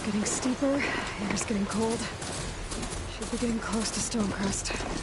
It's getting steeper, air's getting cold. Should be getting close to Stonecrest.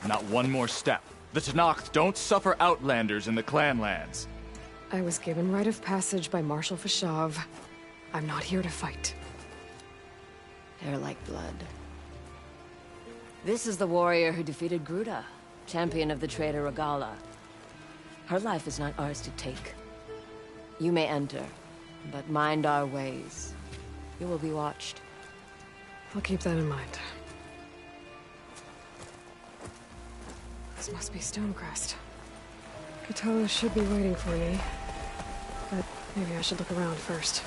Not one more step. The Tenakth don't suffer outlanders in the clan lands. I was given rite of passage by Marshal Fashav. I'm not here to fight. They're like blood. This is the warrior who defeated Gruda, champion of the traitor Regalla. Her life is not ours to take. You may enter, but mind our ways. You will be watched. I'll keep that in mind. This must be Stonecrest. Kotallo should be waiting for me, but maybe I should look around first.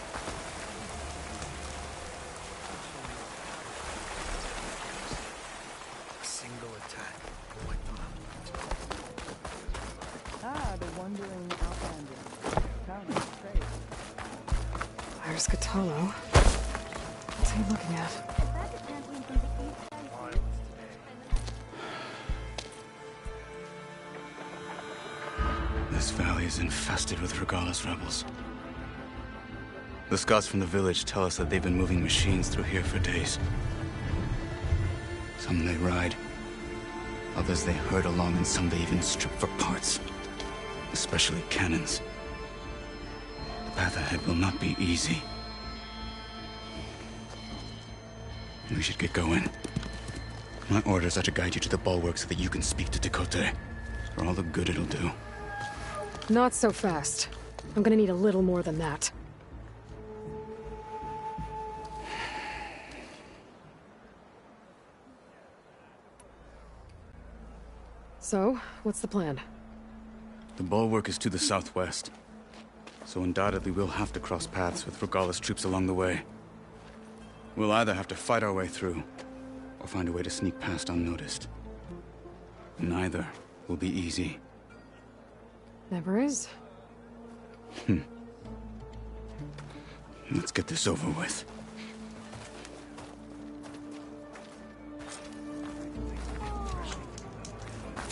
A single attack. Wipe them out. Ah, the wandering outlander. Found his trace. There's Kotallo. What's he looking at? This valley is infested with Regalla's rebels. The scouts from the village tell us that they've been moving machines through here for days. Some they ride, others they herd along, and some they even strip for parts. Especially cannons. The path ahead will not be easy. We should get going. My orders are to guide you to the bulwark so that you can speak to Tekotteh. For all the good it'll do. Not so fast. I'm gonna need a little more than that. So, what's the plan? The bulwark is to the southwest, so undoubtedly we'll have to cross paths with Regalla's troops along the way. We'll either have to fight our way through, or find a way to sneak past unnoticed. Neither will be easy. Never is. Let's get this over with.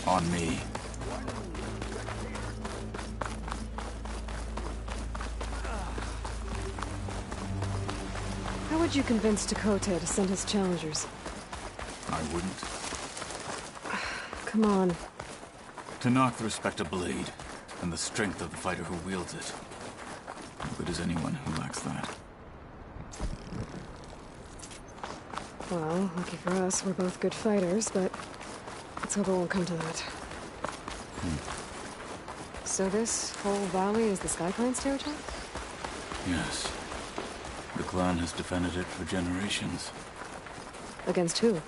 On me. How would you convince Tekotteh to send his challengers? I wouldn't. Come on. Tenakth respect a blade, and the strength of the fighter who wields it. No good is anyone who lacks that. Well, lucky for us, we're both good fighters, but let's hope it won't come to that. So this whole valley is the Sky Clan's territory? Yes. The clan has defended it for generations. Against who?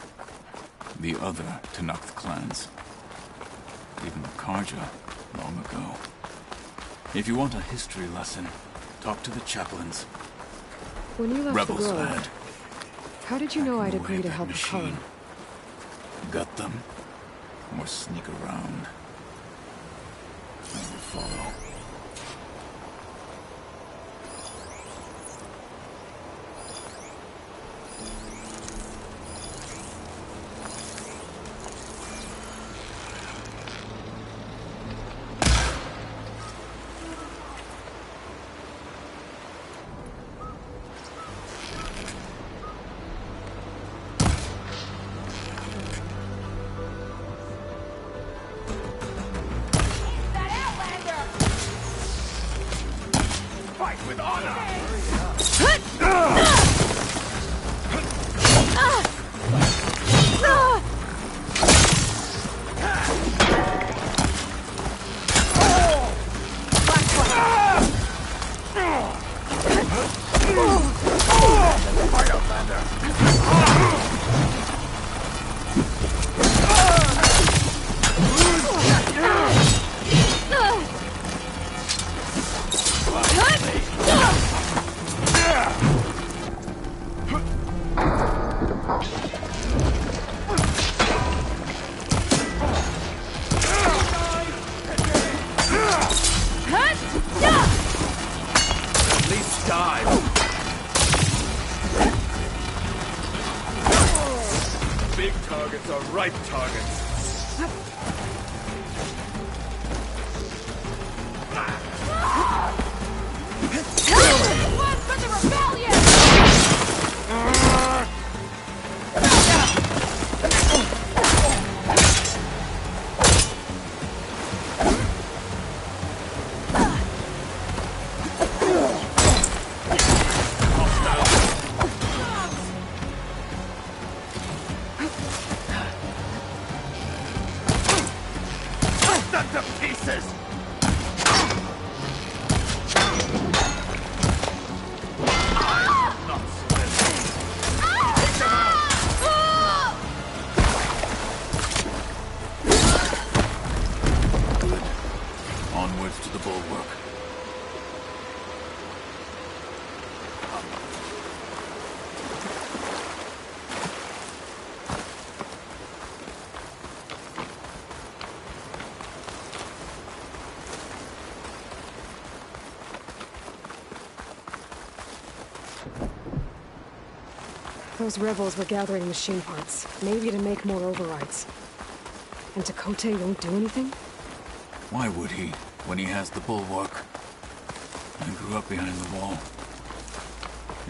The other Tenakth clans. Even Karja, long ago. If you want a history lesson, talk to the chaplains. When you left Rebels, the Grove, lad. how did you know I'd agree to that help the machine. Khan? Gut them, or sneak around. I will follow. with honor! At least die. Big targets are right targets. One for the rebellion! Them to pieces! Not good. Onwards to the bulwark. Those rebels were gathering machine parts, maybe to make more overrides. And Tekotteh won't do anything? Why would he, when he has the bulwark? I grew up behind the wall.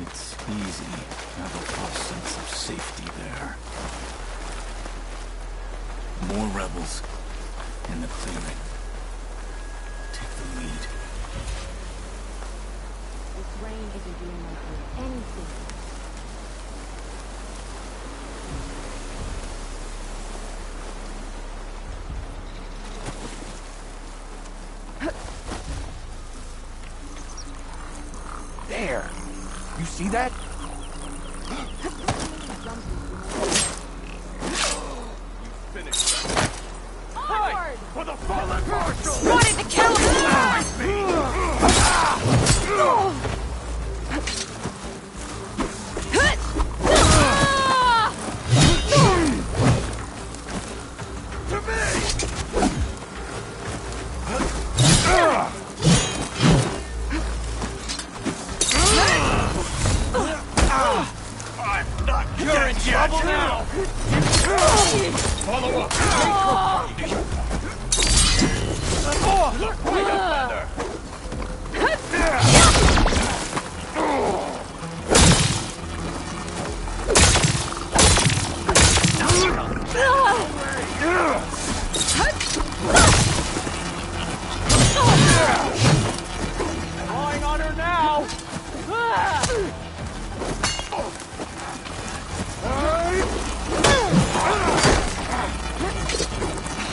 It's easy to have a false sense of safety there. More rebels in the clearing. Take the lead. This rain isn't doing my good anything. There! You see that? Finish. Onward! For the fallen marshal! Wanted to kill To me! I'm not You're in trouble now! Follow up! Wait up, Thunder! Drawing on her now!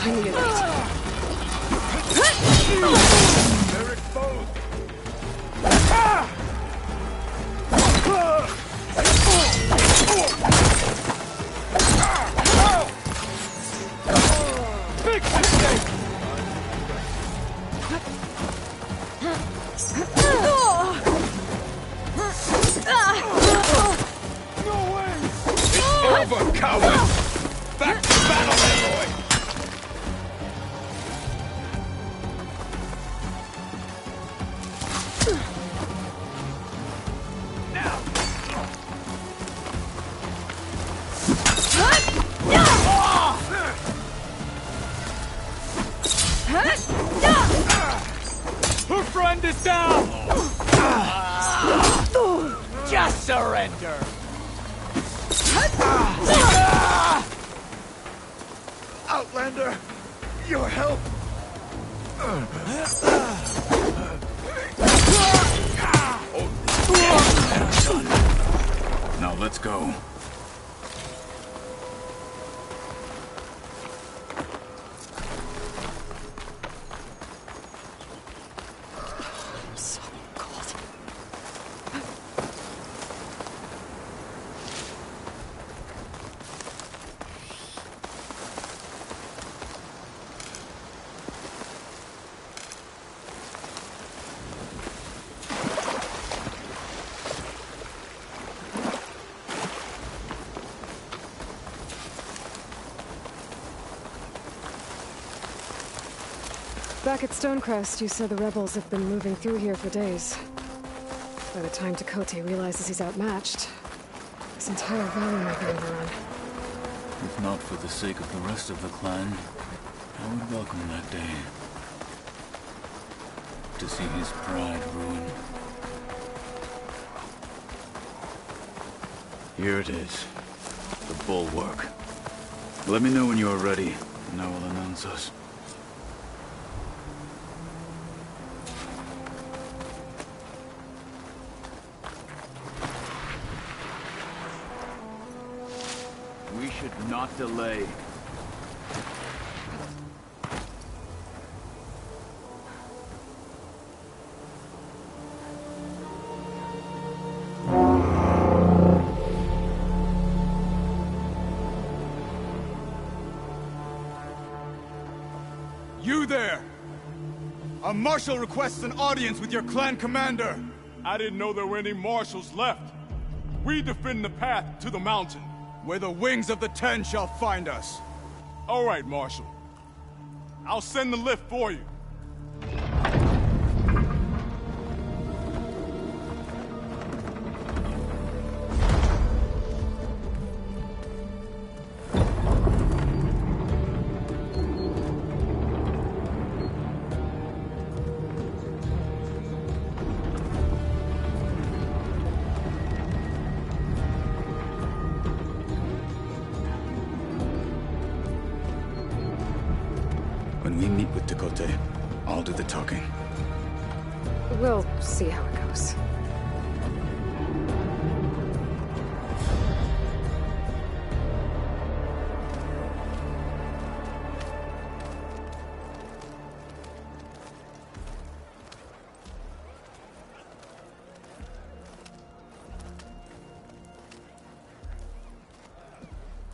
I knew it. They're exposed! Big mistake! No way! Over, coward! Back to battle, Leroy! Her friend is down! Just surrender! Outlander! Your help! Done. Now let's go. I'm so cold. Back at Stonecrest, you said the rebels have been moving through here for days. By the time Tekotteh realizes he's outmatched, this entire valley might be overrun. If not for the sake of the rest of the clan, I would welcome that day. To see his pride ruined. Here it is. The bulwark. Let me know when you are ready, and I will announce us. We should not delay. You there! A marshal requests an audience with your clan commander. I didn't know there were any marshals left. We defend the path to the mountain. Where the wings of the Ten shall find us. All right, Marshal. I'll send the lift for you. When we meet with Tekotteh, I'll do the talking. We'll see how it goes.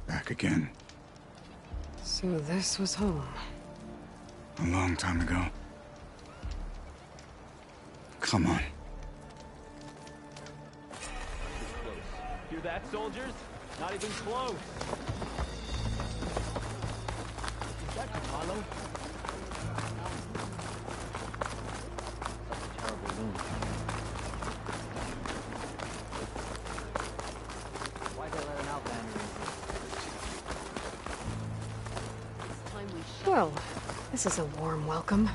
Back again. So this was home. A long time ago. Come on. Hear that, soldiers? Not even close. Is that Apollo? Such a terrible wound. Why'd they let an outlander in? It's time we shut Well, this is a warm welcome.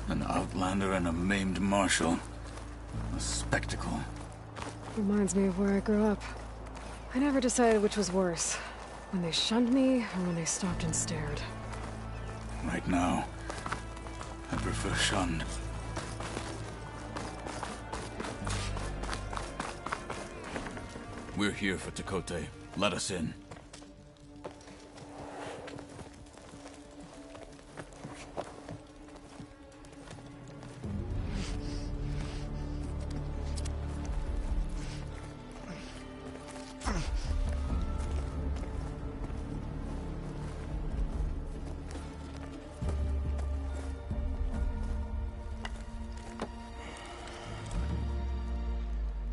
An outlander and a maimed marshal. A spectacle. Reminds me of where I grew up. I never decided which was worse. When they shunned me, or when they stopped and stared. Right now, I prefer shunned. We're here for Tekotteh. Let us in.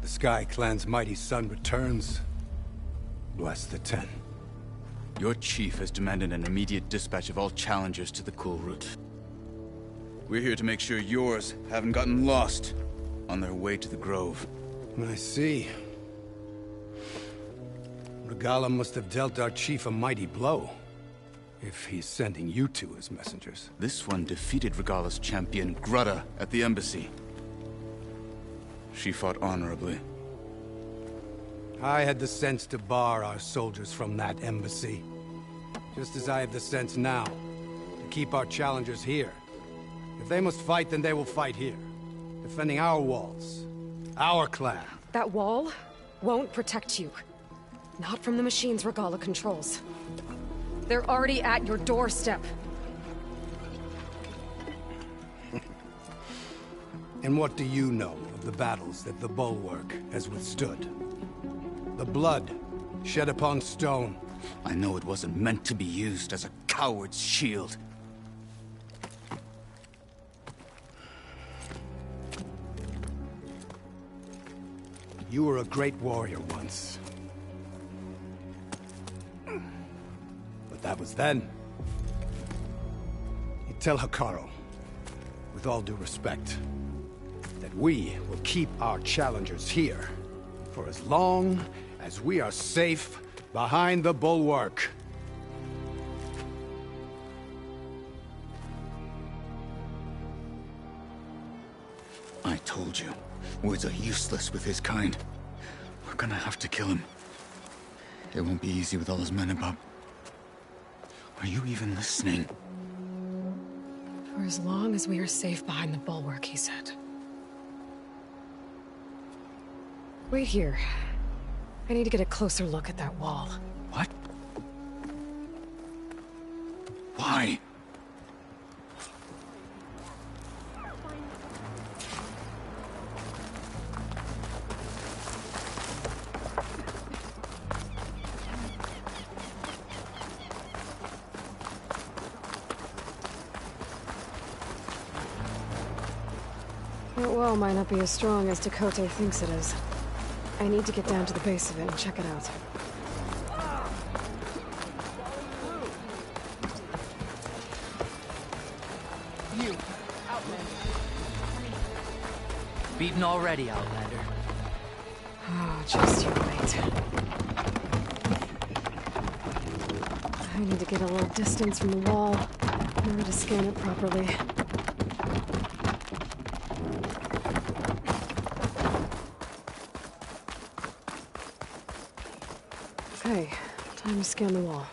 The Sky Clan's mighty son returns. Bless the Ten. Your chief has demanded an immediate dispatch of all challengers to the Kulrut. We're here to make sure yours haven't gotten lost on their way to the Grove. I see. Regalla must have dealt our chief a mighty blow, if he's sending you two as messengers. This one defeated Regalla's champion, Grudda, at the embassy. She fought honorably. I had the sense to bar our soldiers from that embassy. Just as I have the sense now, to keep our challengers here. If they must fight, then they will fight here. Defending our walls. Our clan. That wall won't protect you. Not from the machines Regalla controls. They're already at your doorstep. And what do you know of the battles that the Bulwark has withstood? The blood shed upon stone. I know it wasn't meant to be used as a coward's shield. You were a great warrior once. But that was then. You tell Hekarro, with all due respect, that we will keep our challengers here for as long as we are safe behind the Bulwark. I told you, words are useless with his kind. We're gonna have to kill him. It won't be easy with all his men about. Are you even listening? For as long as we are safe behind the Bulwark, he said. Wait here. I need to get a closer look at that wall. What? Why? That wall might not be as strong as Tekotteh thinks it is. I need to get down to the base of it and check it out. You, Outlander. Beaten already, Outlander. Oh, just you wait. I need to get a little distance from the wall in order to scan it properly. Okay, time to scan the wall.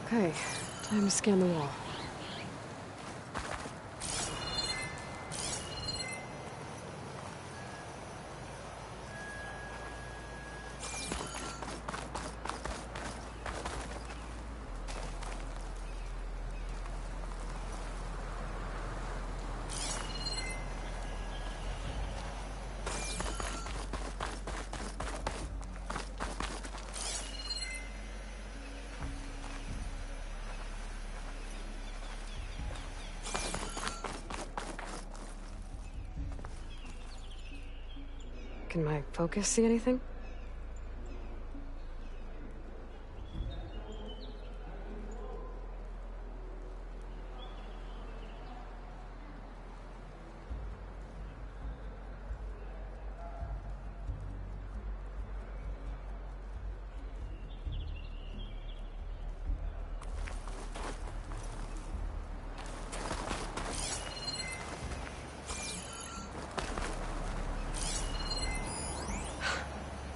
Okay, time to scan the wall. Can my focus see anything?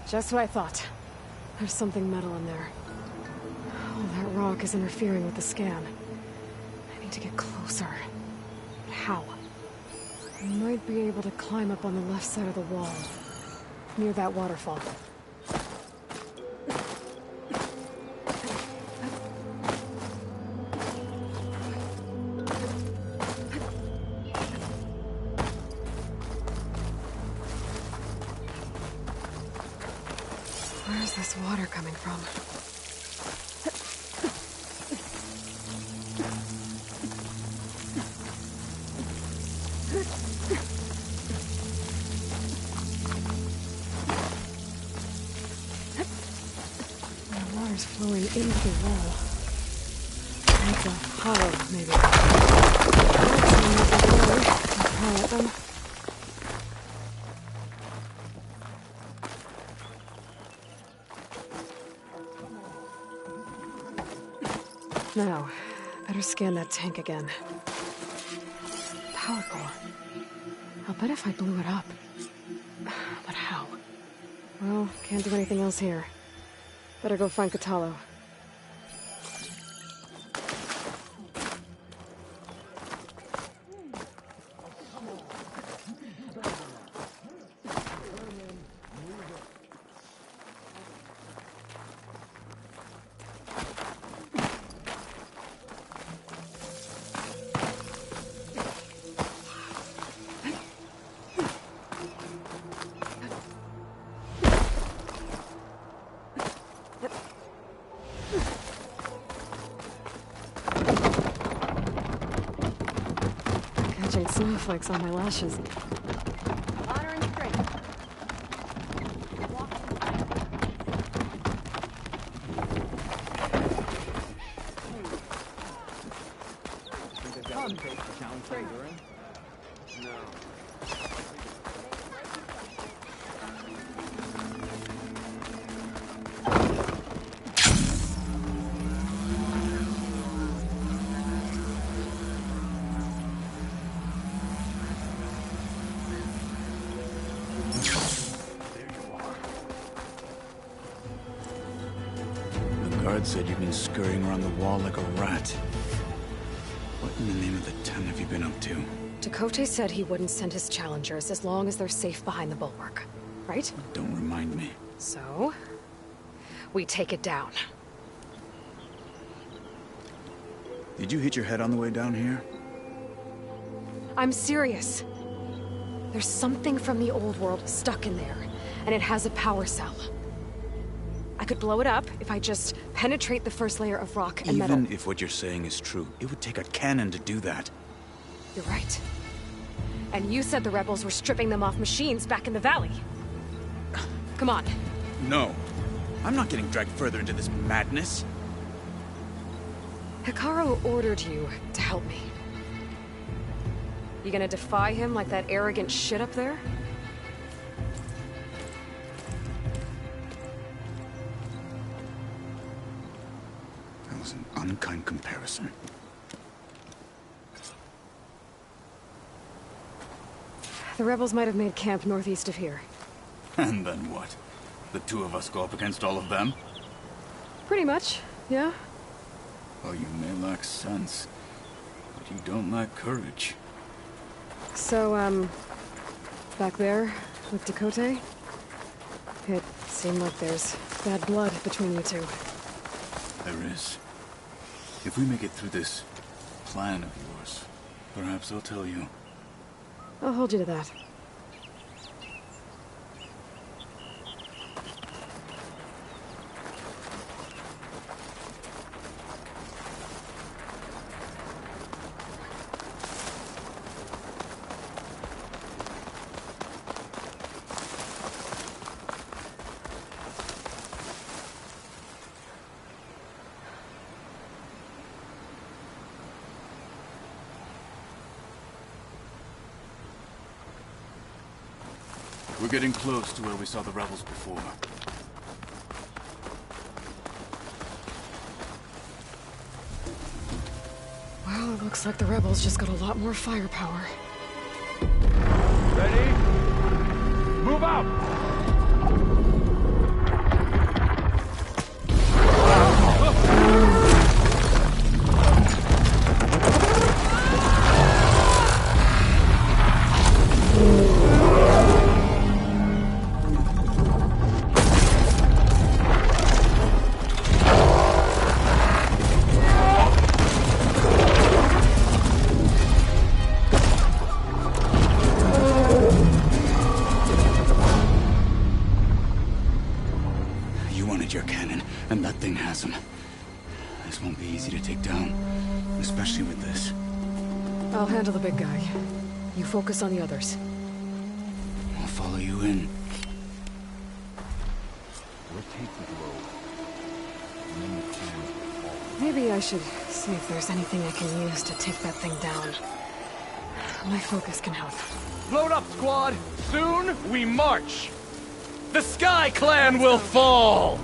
Just what I thought. There's something metal in there. Oh, that rock is interfering with the scan. I need to get closer. But how? I might be able to climb up on the left side of the wall, near that waterfall. Where's this water coming from? The water's flowing into the wall. It's a hollow, maybe. I'll pry at them. Now, better scan that tank again. power core. I'll bet if I blew it up. But how? Well, can't do anything else here. Better go find Kotallo. Catching snowflakes on my lashes. Honor and strength. The guard said you've been scurrying around the wall like a rat. What in the name of the ten have you been up to? Tekotteh said he wouldn't send his challengers as long as they're safe behind the bulwark. Right? Don't remind me. So... we take it down. Did you hit your head on the way down here? I'm serious. There's something from the old world stuck in there, and it has a power cell. I could blow it up if I just penetrate the first layer of rock and metal. Even if what you're saying is true, it would take a cannon to do that. You're right. And you said the rebels were stripping them off machines back in the valley. Come on. No. I'm not getting dragged further into this madness. Hekarro ordered you to help me. You gonna defy him like that arrogant shit up there? That was an unkind comparison. The rebels might have made camp northeast of here. And then what? The two of us go up against all of them? Pretty much, yeah. Oh, you may lack sense, but you don't lack courage. So, back there, with Tekotteh, it seemed like there's bad blood between you two. There is. If we make it through this plan of yours, perhaps I'll tell you. I'll hold you to that. We're getting close to where we saw the rebels before. Well, it looks like the rebels just got a lot more firepower. Ready? Move out! Your cannon, and that thing has him. This won't be easy to take down, especially with this. I'll handle the big guy. You focus on the others. I'll follow you in. We'll take the blow. And then the can will fall. Maybe I should see if there's anything I can use to take that thing down. My focus can help. Load up, squad! Soon we march! The Sky Clan will fall!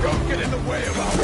Don't get in the way of our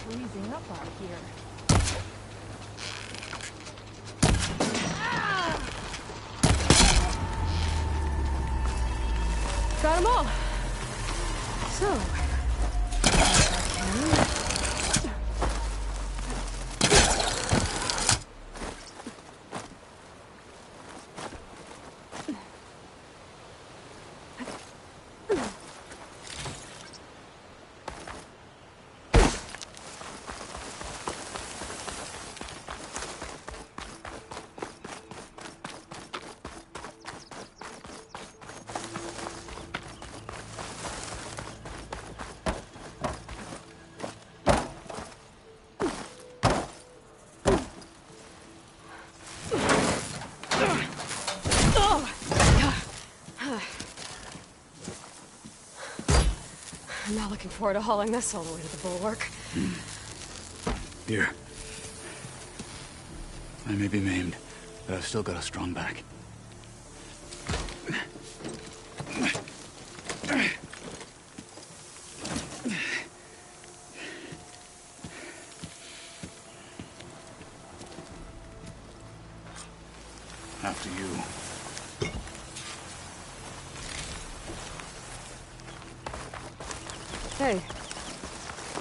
Freezing up out here. Got 'em all. So, I'm not looking forward to hauling this all the way to the bulwark. Here. I may be maimed, but I've still got a strong back. After you. Hey,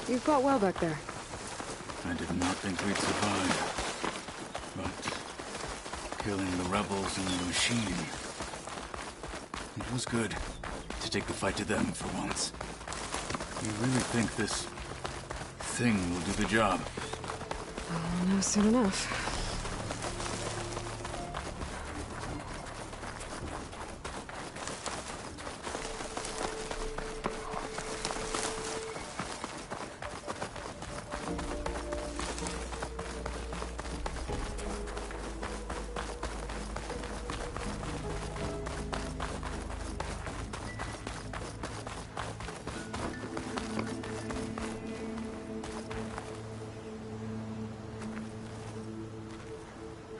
you've got well back there. I did not think we'd survive. But killing the rebels and the machine... it was good to take the fight to them for once. You really think this thing will do the job? I'll know soon enough.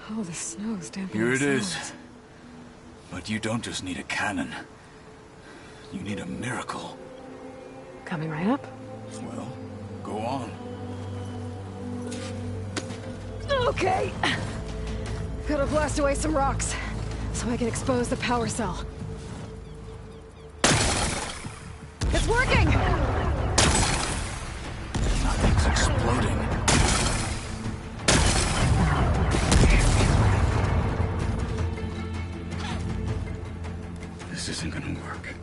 Oh, the snow's dampening. Here it the is. sounds. But you don't just need a cannon. You need a miracle. Coming right up. Well, go on. Okay. Gotta blast away some rocks, so I can expose the power cell. It's working! Nothing's exploding. This isn't gonna work.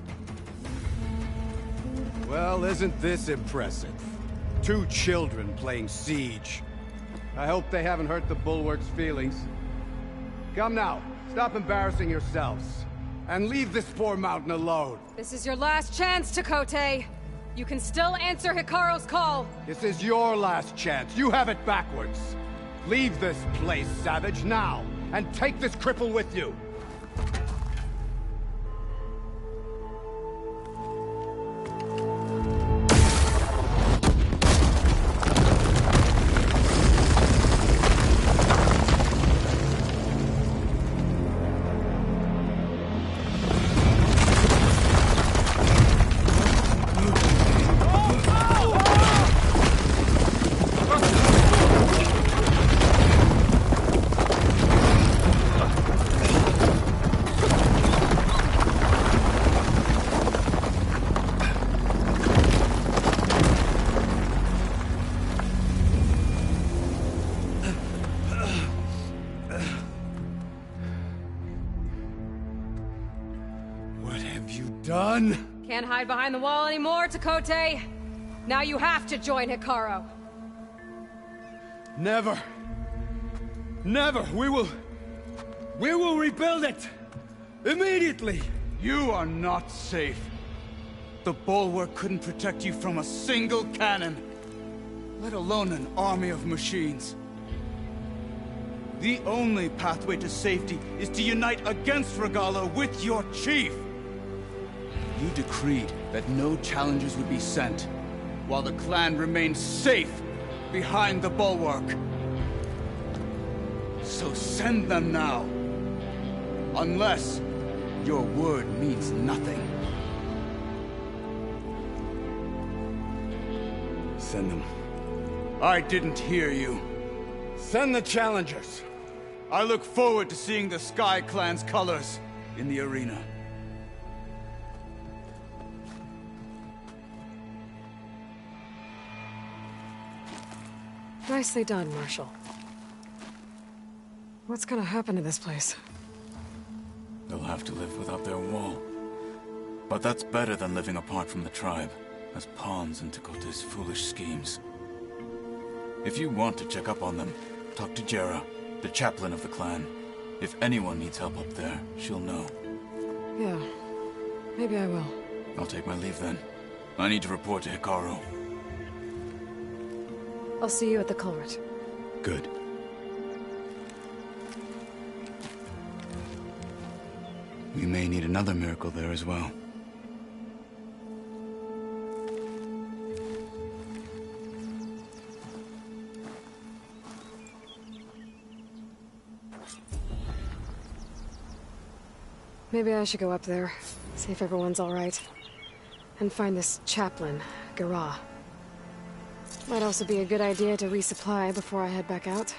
Well, isn't this impressive? 2 children playing siege. I hope they haven't hurt the Bulwark's feelings. Come now, stop embarrassing yourselves. And leave this poor mountain alone. This is your last chance, Tekotteh. You can still answer Hikaru's call. This is your last chance. You have it backwards. Leave this place, Savage, now, and take this cripple with you. Done? Can't hide behind the wall anymore, Tekotteh. Now you have to join Hikaru. Never. Never. We will rebuild it. Immediately. You are not safe. The Bulwark couldn't protect you from a single cannon, let alone an army of machines. The only pathway to safety is to unite against Regalla with your chief. You decreed that no challengers would be sent, while the clan remained safe behind the Bulwark. So send them now. Unless your word means nothing. Send them. I didn't hear you. Send the challengers. I look forward to seeing the Sky Clan's colors in the arena. Nicely done, Marshal. What's gonna happen to this place? They'll have to live without their wall. But that's better than living apart from the tribe, as pawns in Tekotteh's foolish schemes. If you want to check up on them, talk to Jera, the chaplain of the clan. If anyone needs help up there, she'll know. Yeah, maybe I will. I'll take my leave then. I need to report to Hikaru. I'll see you at the culvert. Good. We may need another miracle there as well. Maybe I should go up there, see if everyone's all right. And find this chaplain, Garah. Might also be a good idea to resupply before I head back out.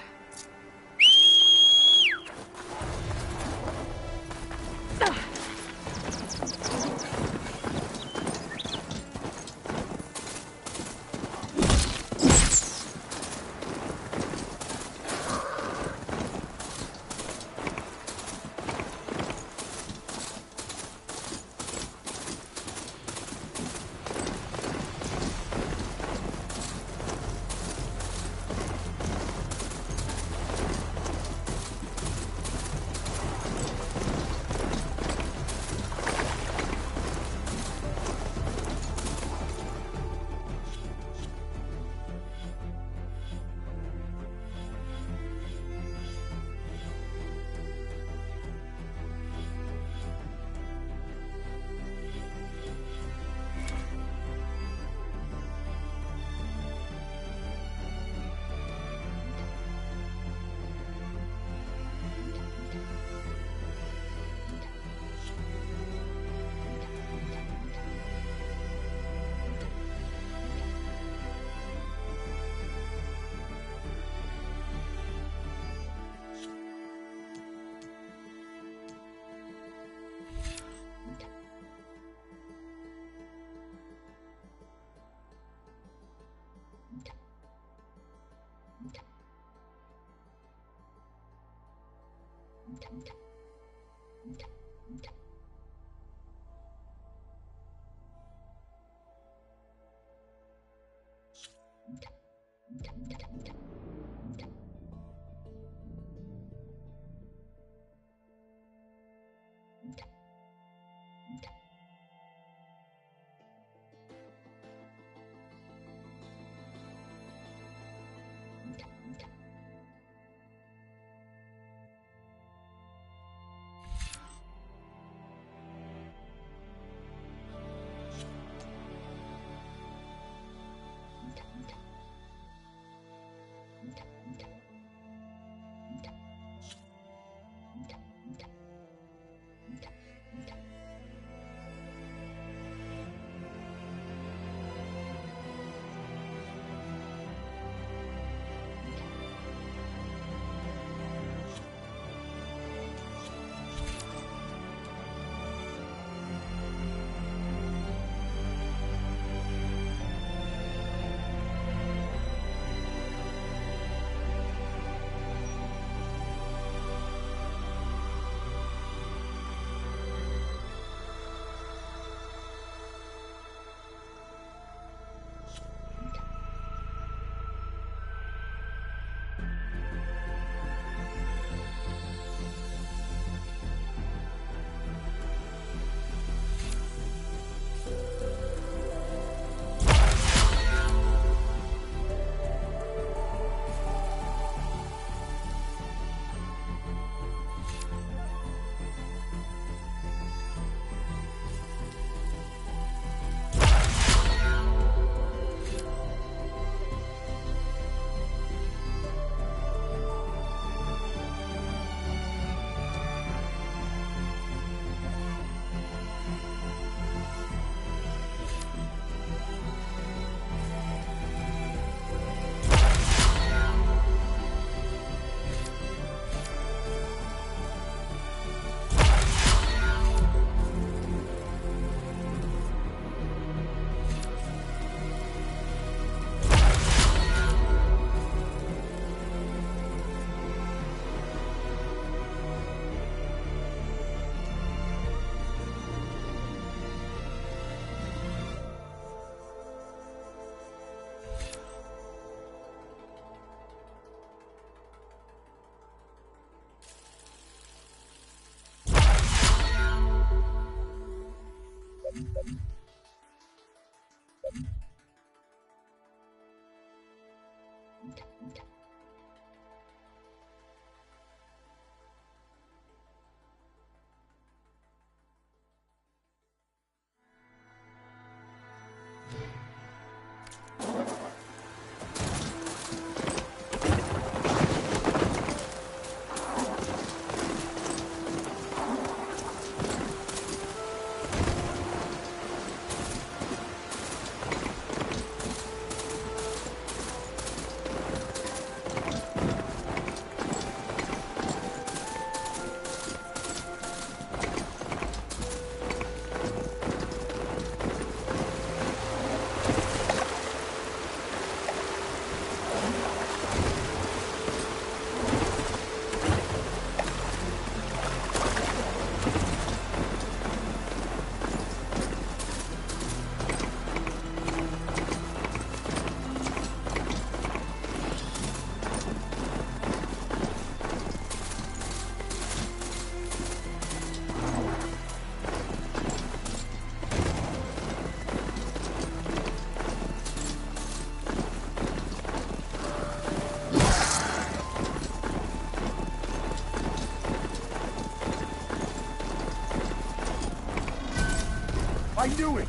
I knew it!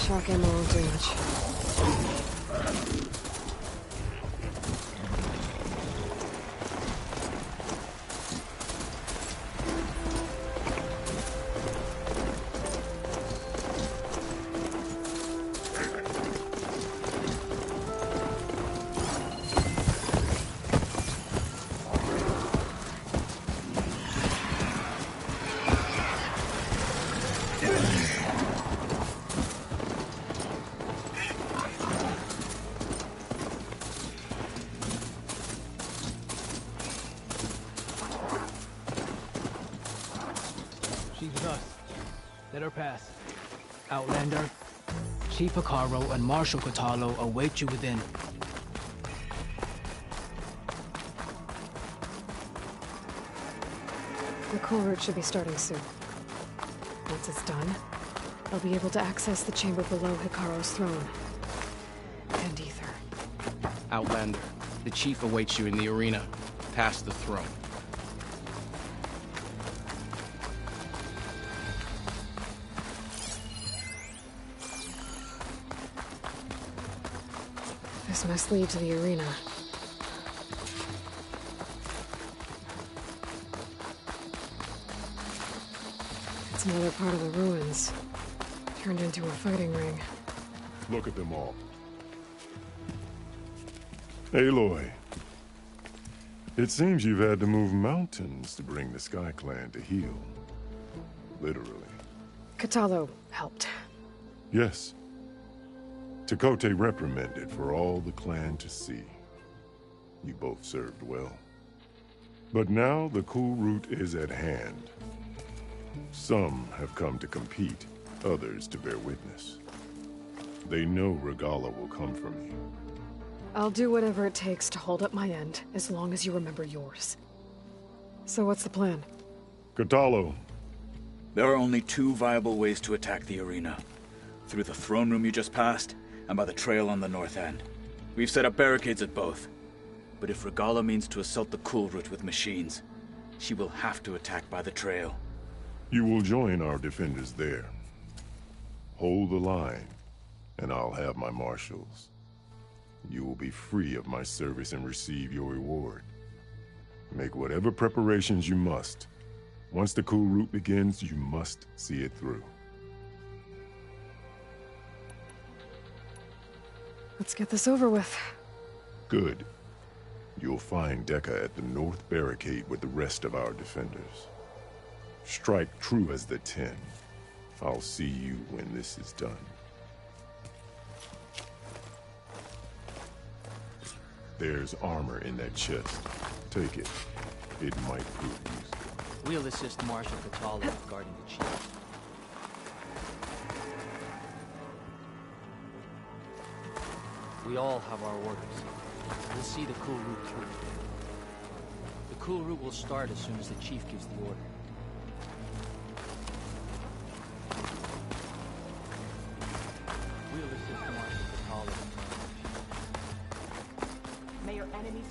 Shock ammo won't do much. She's with us. Let her pass. Outlander, Chief Hekarro and Marshal Kotallo await you within. The culvert should be starting soon. Once it's done, I'll be able to access the chamber below Hekarro's throne. And Ether. Outlander, the Chief awaits you in the arena, past the throne. This must lead to the arena. It's another part of the ruins. Turned into a fighting ring. Look at them all. Aloy. It seems you've had to move mountains to bring the Sky Clan to heel. Literally. Kotallo helped. Yes. Tekote reprimanded for all the clan to see. You both served well. But now the cool route is at hand. Some have come to compete, others to bear witness. They know Regalla will come from you. I'll do whatever it takes to hold up my end, as long as you remember yours. So what's the plan? Kotallo. There are only two viable ways to attack the arena. Through the throne room you just passed, and by the trail on the north end. We've set up barricades at both. But if Regalla means to assault the Cool Route with machines, she will have to attack by the trail. You will join our defenders there. Hold the line, and I'll have my marshals. You will be free of my service and receive your reward. Make whatever preparations you must. Once the Cool Route begins, you must see it through. Let's get this over with. Good. You'll find Dekka at the north barricade with the rest of our defenders. Strike true as the 10. I'll see you when this is done. There's armor in that chest. Take it. It might prove useful. We'll assist Marshal Kotallo with guarding the chief. We all have our orders. We'll see the Cool Route through. The Cool Route will start as soon as the chief gives the order. We'll assist Marshal Kotallo. May your enemies...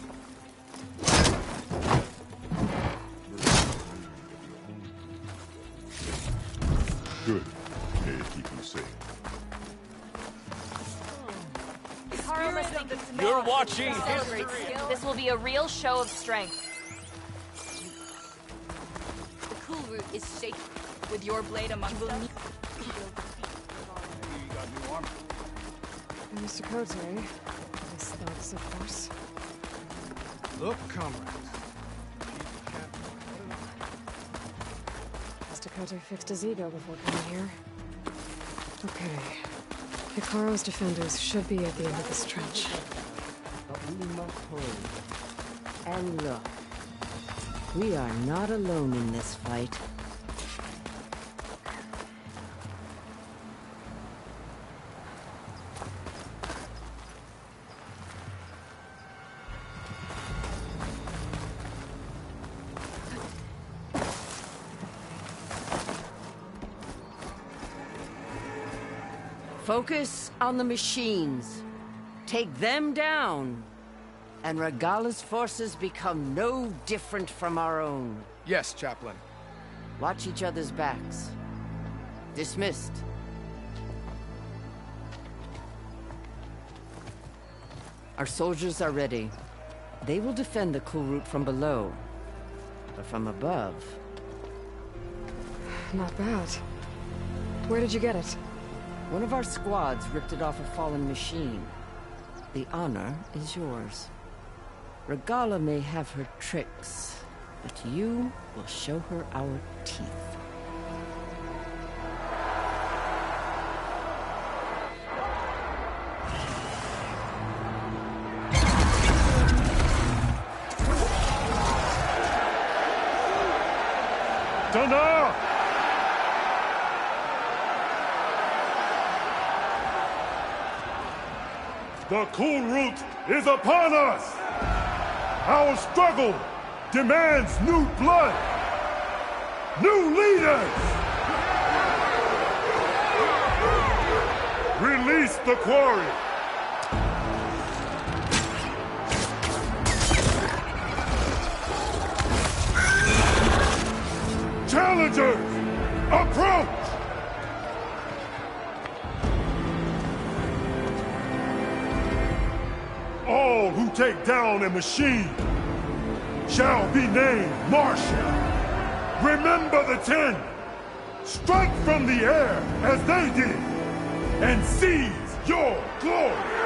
Good. May it keep you safe. You're watching history. This will be a real show of strength. The Cool Route is safe. With your blade amongst us. Mr. Kote. His thoughts, of course. Look, comrades. Mr. Kote fixed his ego before coming here. Okay. Hikaru's defenders should be at the end of this trench. But we must hold. And look, we are not alone in this fight. Focus on the machines. Take them down. And Regalla's forces become no different from our own. Yes, Chaplain. Watch each other's backs. Dismissed. Our soldiers are ready. They will defend the Cool Route from below. But from above... Not bad. Where did you get it? One of our squads ripped it off a fallen machine. The honor is yours. Regalla may have her tricks, but you will show her our teeth. Dana! The Cool Route is upon us! Our struggle demands new blood! New leaders! Release the quarry! Challengers, approach! take down a machine shall be named Martian. Remember the 10. Strike from the air as they did, and seize your glory.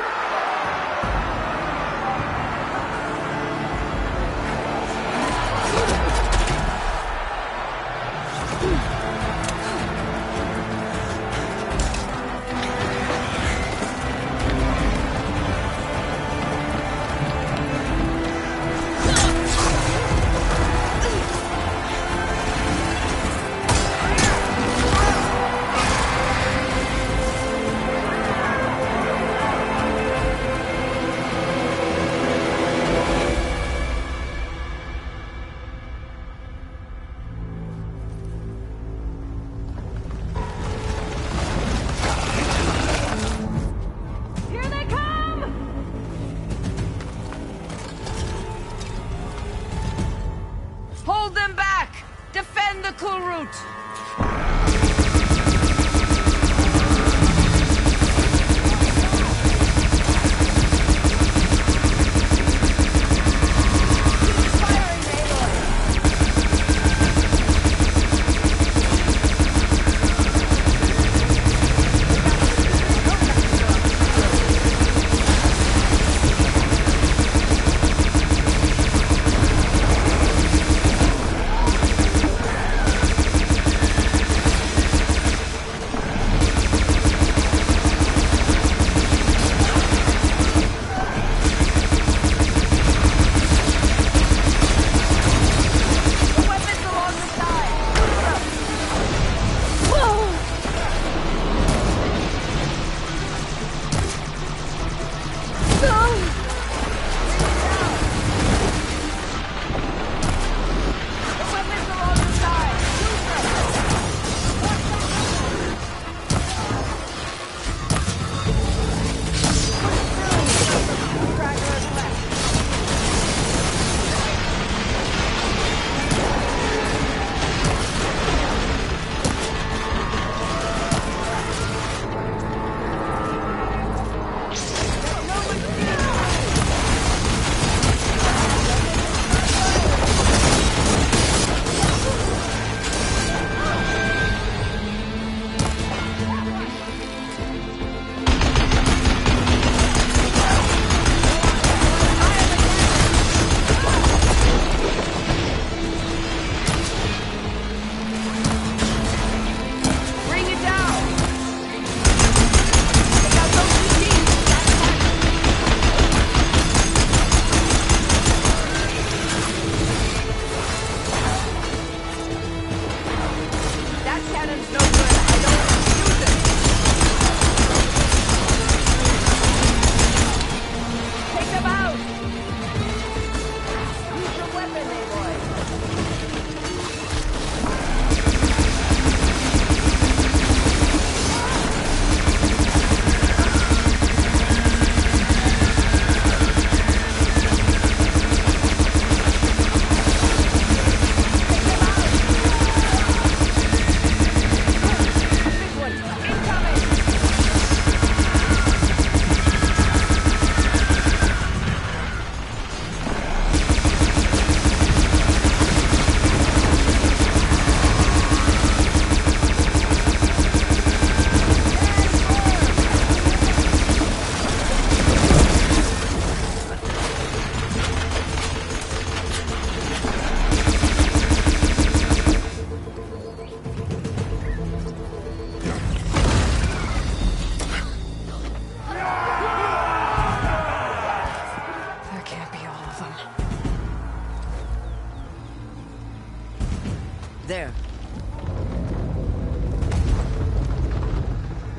There.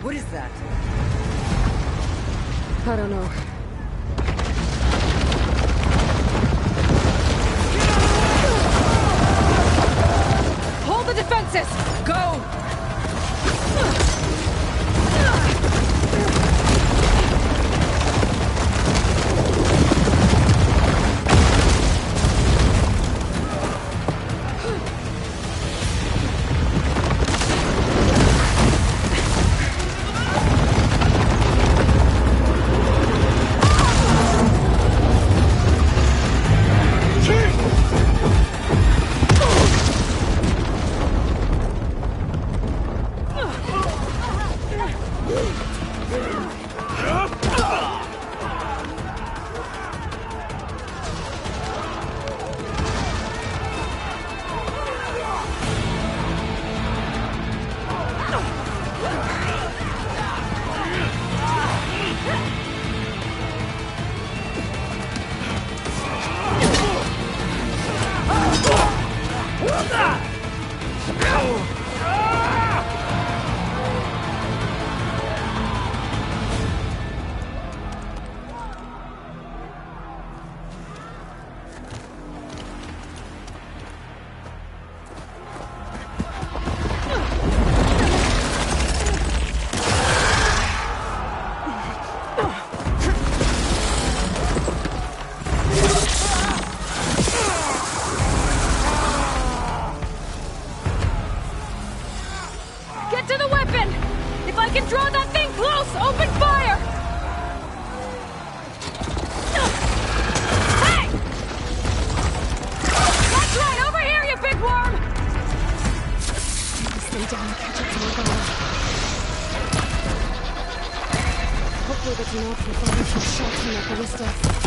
What is that? I don't know. Hold the defenses! Go! Get to the weapon! If I can draw that thing close, open fire! Hey! That's right, over here, you big worm! Stay down and catch up to Morgana. Hopefully they can not prevent us from shots from their ballistas.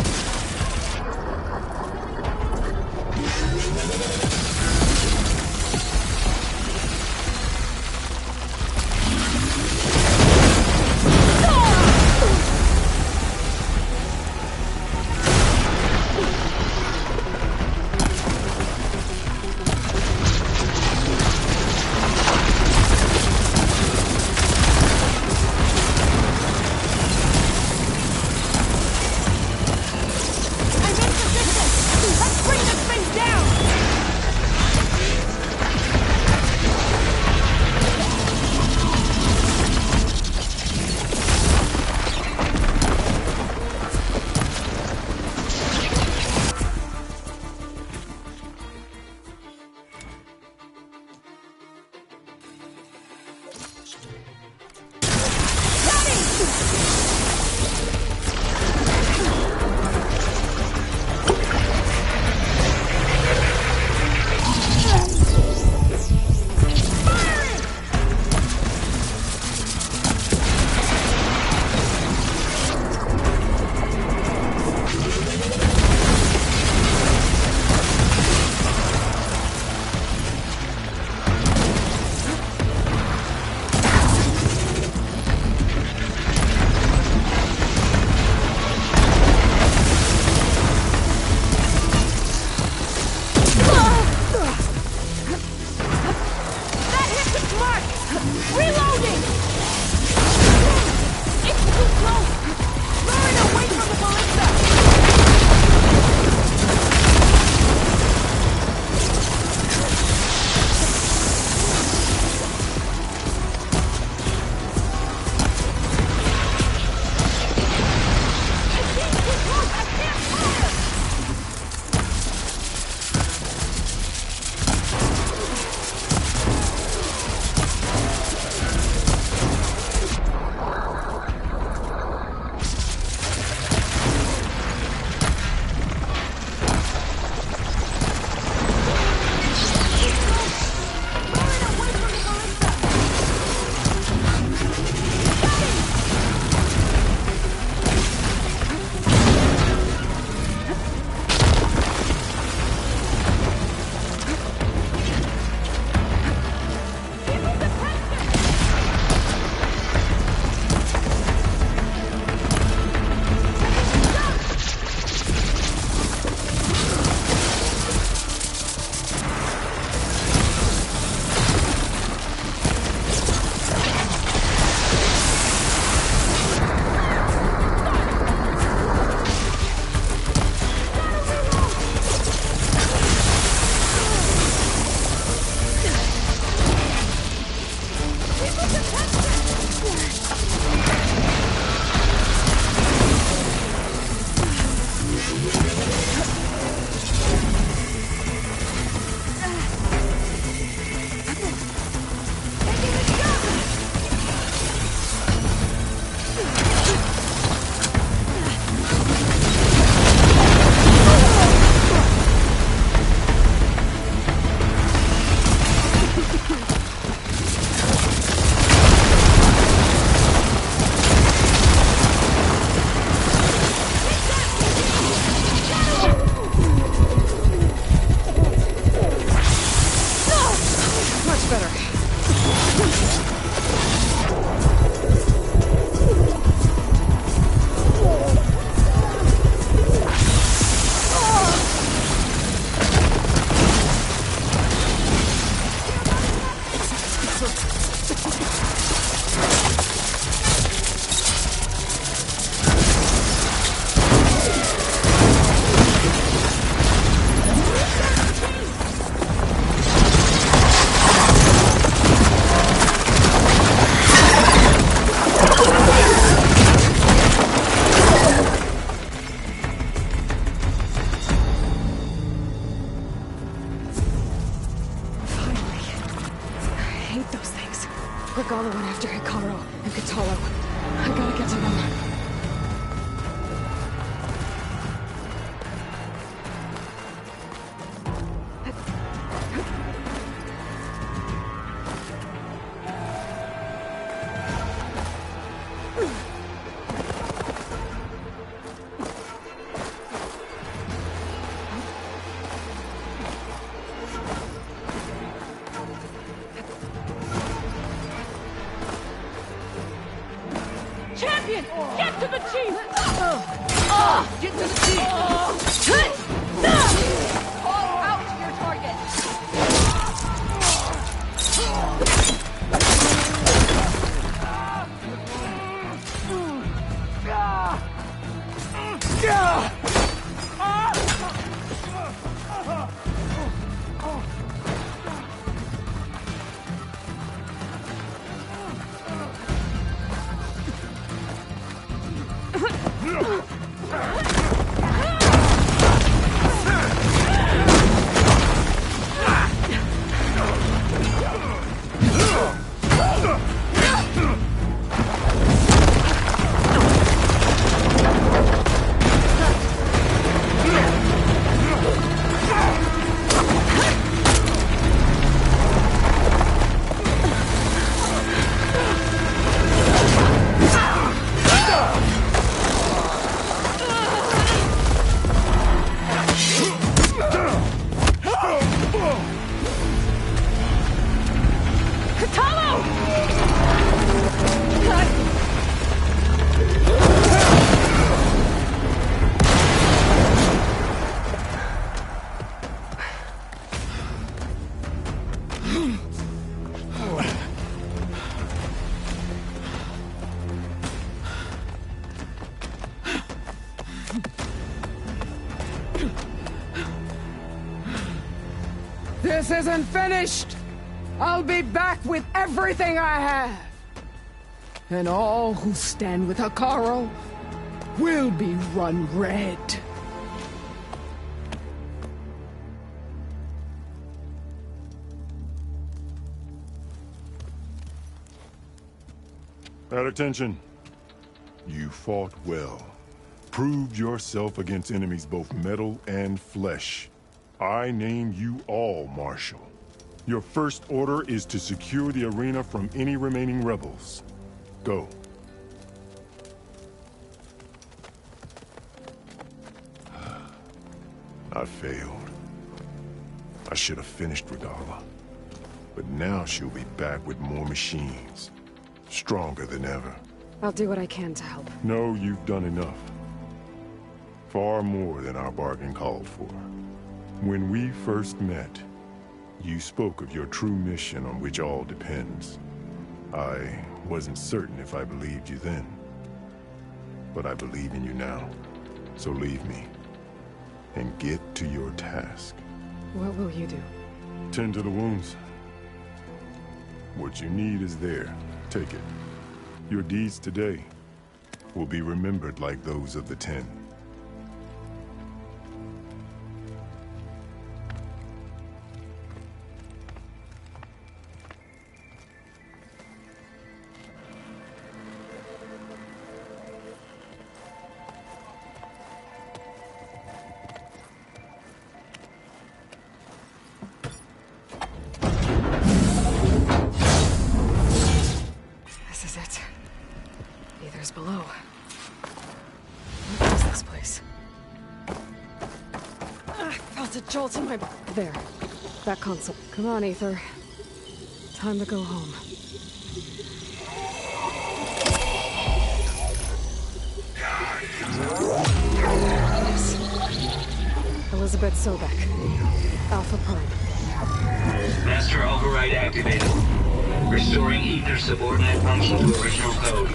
hate those things. Regala went after Hikaru and Kotallo. I gotta get to them. Champion! Get to the chief! Get to the chief! Call out to your target! This isn't finished! I'll be back with everything I have! And all who stand with Hikaru will be run red. At attention. You fought well. Proved yourself against enemies both metal and flesh. I name you all Marshal. Your first order is to secure the arena from any remaining rebels. Go. I failed. I should have finished Regala. But now she'll be back with more machines. Stronger than ever. I'll do what I can to help. No, you've done enough. Far more than our bargain called for. When we first met, you spoke of your true mission on which all depends. I wasn't certain if I believed you then. But I believe in you now. So leave me. And get to your task. What will you do? Tend to the wounds. What you need is there. Take it. Your deeds today will be remembered like those of the Ten. This is it. Aether's below. What is this place? I felt a jolt in my... There. That console. Come on, Aether. Time to go home. Yes. Elizabeth Sobek. Alpha Prime. Master override activated. Restoring Aether's subordinate function to original code.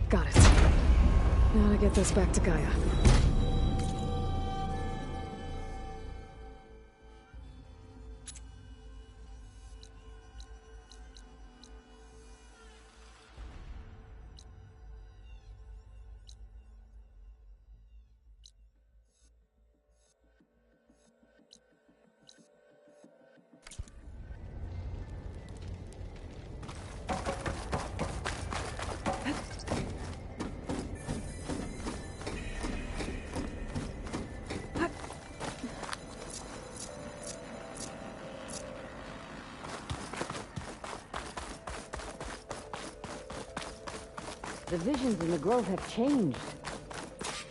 Got it. Now to get this back to Gaia. The visions in the grove have changed.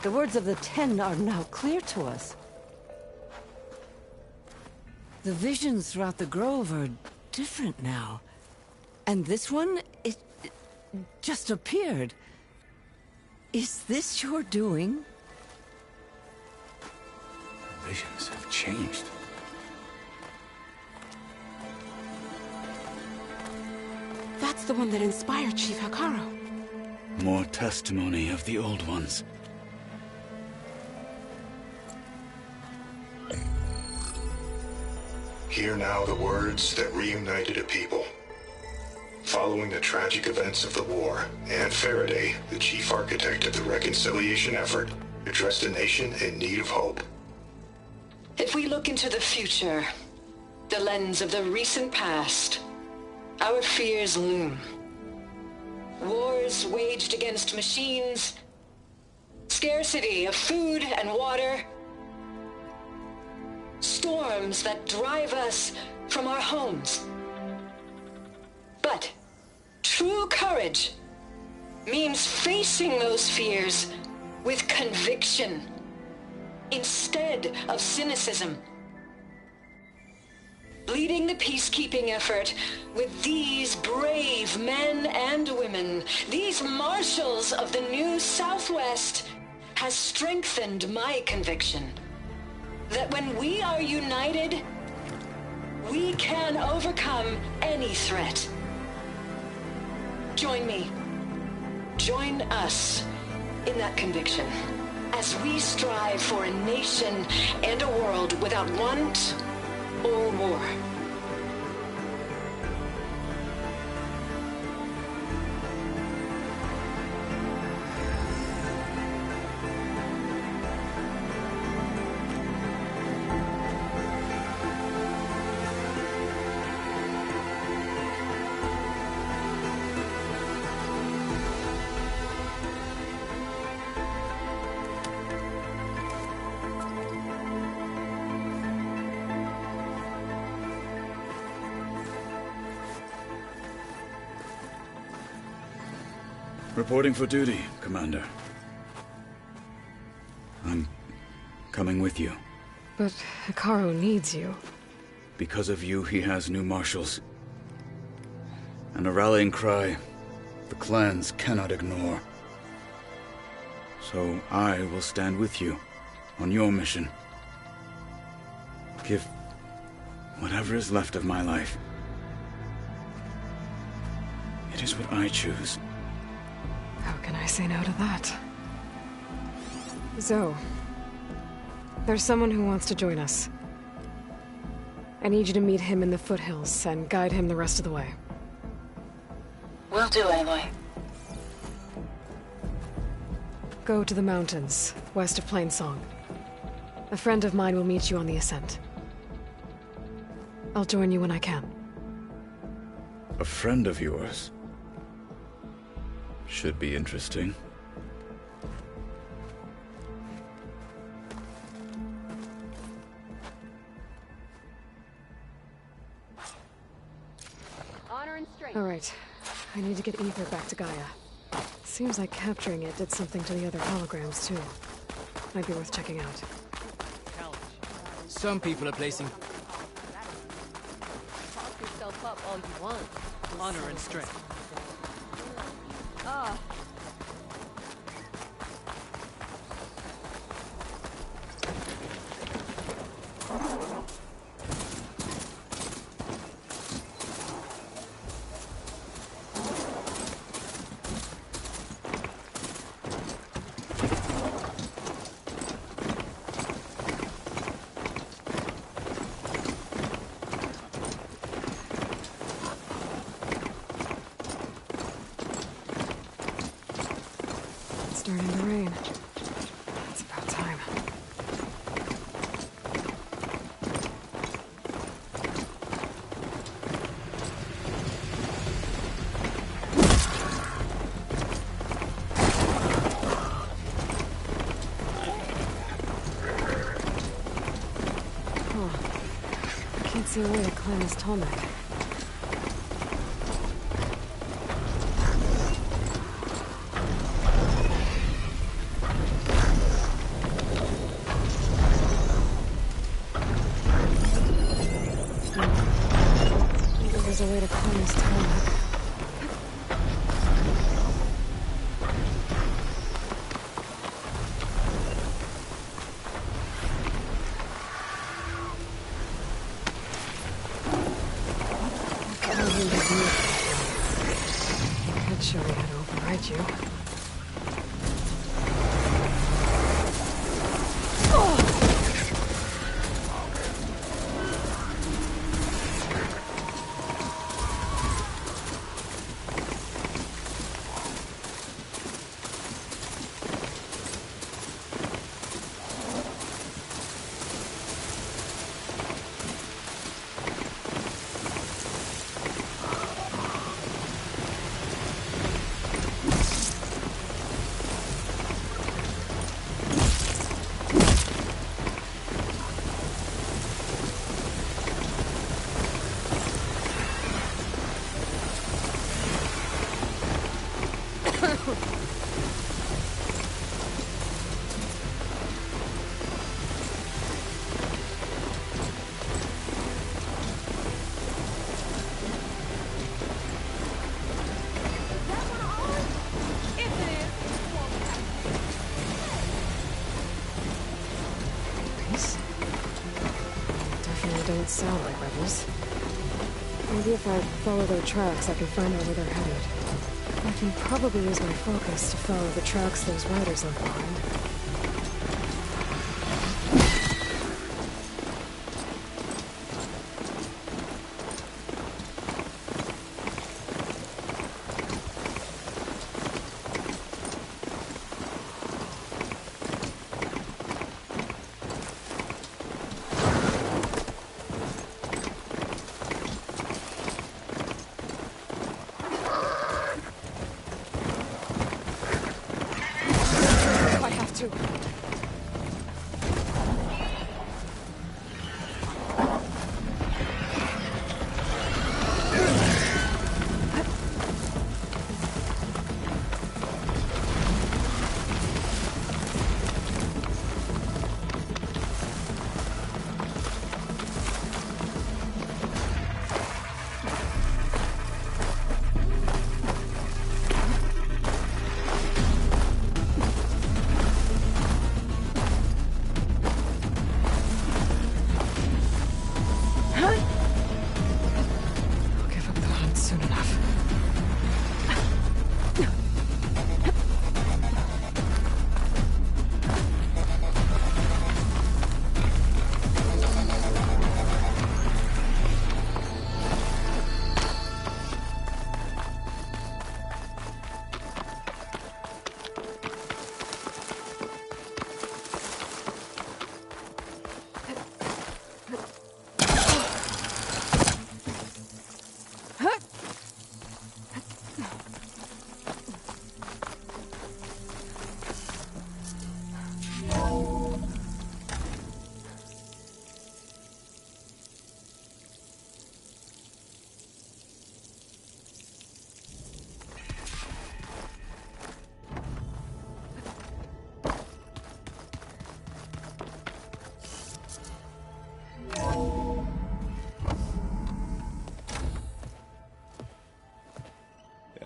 The words of the Ten are now clear to us. The visions throughout the grove are different now. And this one, it just appeared. Is this your doing? Visions have changed. That's the one that inspired Chief Hekarro. More testimony of the old ones. Hear now the words that reunited a people. Following the tragic events of the war, Anne Faraday, the chief architect of the reconciliation effort, addressed a nation in need of hope. If we look into the future, the lens of the recent past, our fears loom. Wars waged against machines, scarcity of food and water, storms that drive us from our homes. But true courage means facing those fears with conviction instead of cynicism. Leading the peacekeeping effort with these brave men and women, these marshals of the new Southwest, has strengthened my conviction that when we are united, we can overcome any threat. Join me. Join us in that conviction as we strive for a nation and a world without want or war. Reporting for duty, Commander. I'm coming with you. But Hekarro needs you. Because of you, he has new marshals. And a rallying cry the clans cannot ignore. So I will stand with you on your mission. Give whatever is left of my life. It is what I choose. How can I say no to that? Zoe, there's someone who wants to join us. I need you to meet him in the foothills and guide him the rest of the way. Will do, Aloy. Go to the mountains, west of Plainsong. A friend of mine will meet you on the ascent. I'll join you when I can. A friend of yours? Should be interesting. Honor and strength. All right. I need to get Ether back to Gaia. Seems like capturing it did something to the other holograms, too. Might be worth checking out. Some people are placing Talk yourself up all you want. honor and strength. Ah. Starting to rain. It's about time. Huh. I can't see a way to climb this tallneck. there's a way to climb this tarmac. Can't show me how to override you. Don't sound like rebels. Maybe if I follow their tracks, I can find out where they're headed. I can probably use my focus to follow the tracks those riders left behind.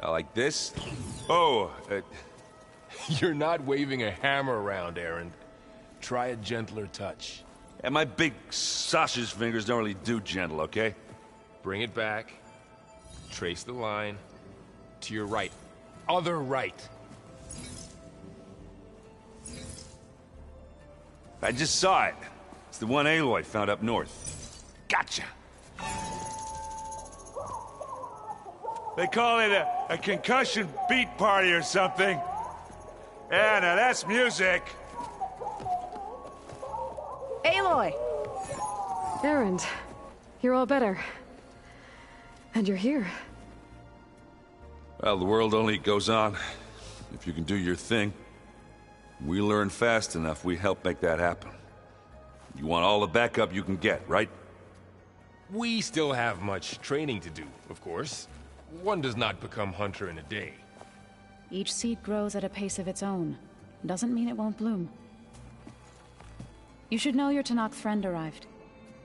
Like this? Oh, you're not waving a hammer around, Erend. Try a gentler touch. And my big sausage fingers don't really do gentle, okay? Bring it back. Trace the line. To your right. Other right. I just saw it. It's the one Aloy found up north. Gotcha! They call it a concussion beat party or something. Yeah, now that's music. Aloy! Erend, you're all better. And you're here. Well, the world only goes on if you can do your thing. We learn fast enough, we help make that happen. You want all the backup you can get, right? We still have much training to do, of course. One does not become hunter in a day. Each seed grows at a pace of its own. Doesn't mean it won't bloom. You should know your Tenakth friend arrived.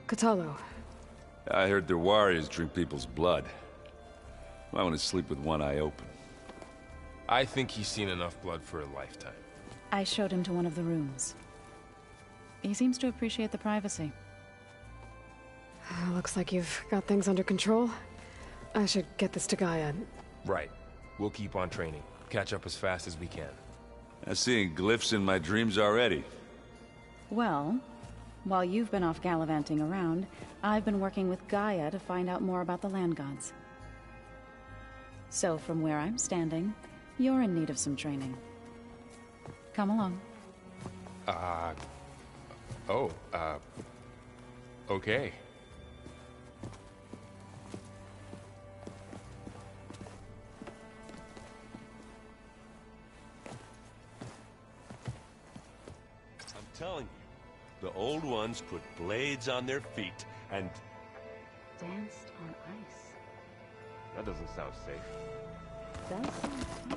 Kotallo. I heard their warriors drink people's blood. I want to sleep with one eye open. I think he's seen enough blood for a lifetime. I showed him to one of the rooms. He seems to appreciate the privacy. Looks like you've got things under control. I should get this to Gaia. Right. We'll keep on training. Catch up as fast as we can. I'm seeing glyphs in my dreams already. Well, while you've been off gallivanting around, I've been working with Gaia to find out more about the land gods. So from where I'm standing, you're in need of some training. Come along. Okay. I'm telling you, the old ones put blades on their feet and... danced on ice. That doesn't sound safe. Does sound fun.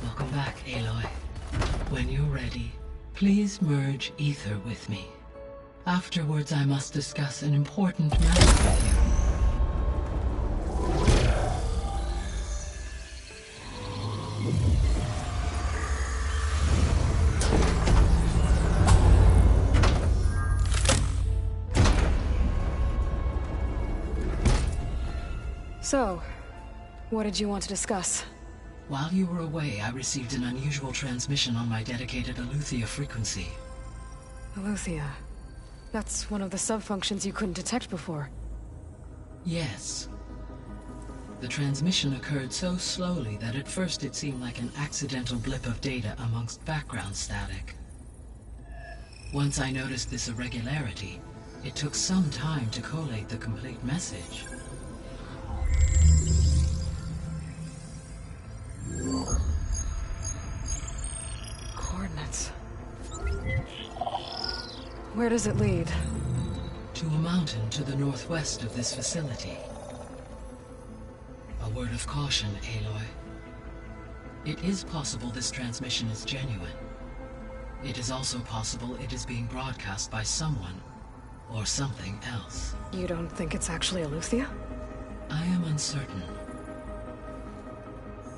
Welcome back, Aloy. When you're ready, please merge ether with me. Afterwards, I must discuss an important matter with you. So, what did you want to discuss? While you were away, I received an unusual transmission on my dedicated Eleuthia frequency. Eleuthia. That's one of the sub-functions you couldn't detect before. Yes. The transmission occurred so slowly that at first it seemed like an accidental blip of data amongst background static. Once I noticed this irregularity, it took some time to collate the complete message. Coordinates. Where does it lead? To a mountain to the northwest of this facility. A word of caution, Aloy. It is possible this transmission is genuine. It is also possible it is being broadcast by someone or something else. You don't think it's actually Eleuthia? I am uncertain.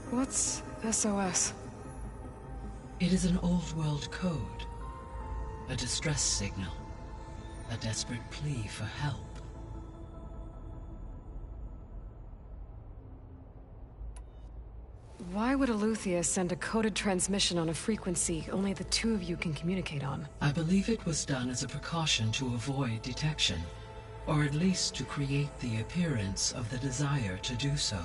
What's SOS? It is an old world code. A distress signal. A desperate plea for help. Why would Eleuthia send a coded transmission on a frequency only the two of you can communicate on? I believe it was done as a precaution to avoid detection, or at least to create the appearance of the desire to do so.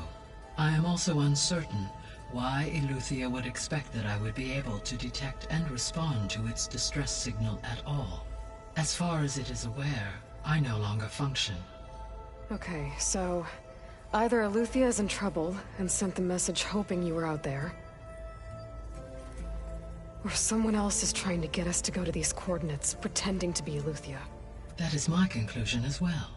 I am also uncertain why Eleuthia would expect that I would be able to detect and respond to its distress signal at all. As far as it is aware, I no longer function. Okay, so either Eleuthia is in trouble and sent the message hoping you were out there, or someone else is trying to get us to go to these coordinates, pretending to be Eleuthia. That is my conclusion as well.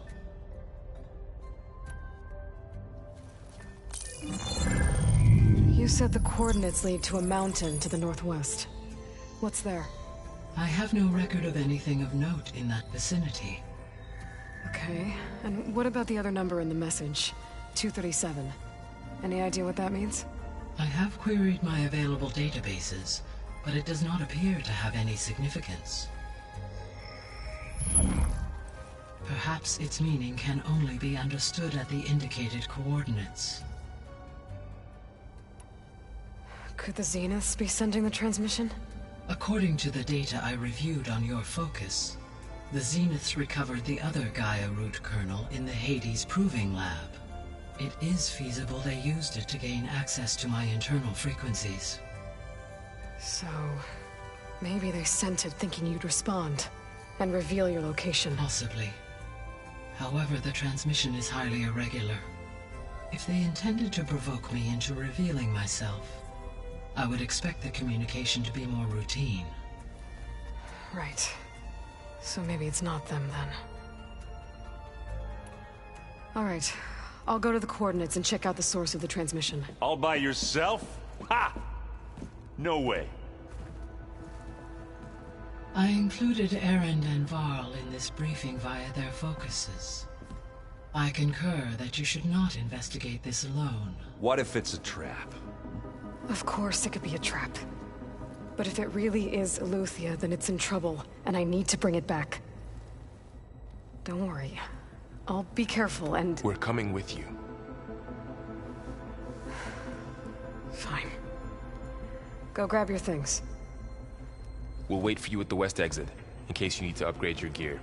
You said the coordinates lead to a mountain to the northwest. What's there? I have no record of anything of note in that vicinity. Okay, and what about the other number in the message? 237. Any idea what that means? I have queried my available databases, but it does not appear to have any significance. Perhaps its meaning can only be understood at the indicated coordinates. Could the Zeniths be sending the transmission? According to the data I reviewed on your focus, the Zeniths recovered the other Gaia root kernel in the Hades Proving Lab. It is feasible they used it to gain access to my internal frequencies. So, maybe they sent it thinking you'd respond and reveal your location. Possibly. However, the transmission is highly irregular. If they intended to provoke me into revealing myself, I would expect the communication to be more routine. Right. So maybe it's not them then. Alright, I'll go to the coordinates and check out the source of the transmission. All by yourself? Ha! No way. I included Erend and Varl in this briefing via their focuses. I concur that you should not investigate this alone. What if it's a trap? Of course it could be a trap. But if it really is Eleuthia, then it's in trouble, and I need to bring it back. Don't worry. I'll be careful and... We're coming with you. Fine. Go grab your things. We'll wait for you at the west exit, in case you need to upgrade your gear.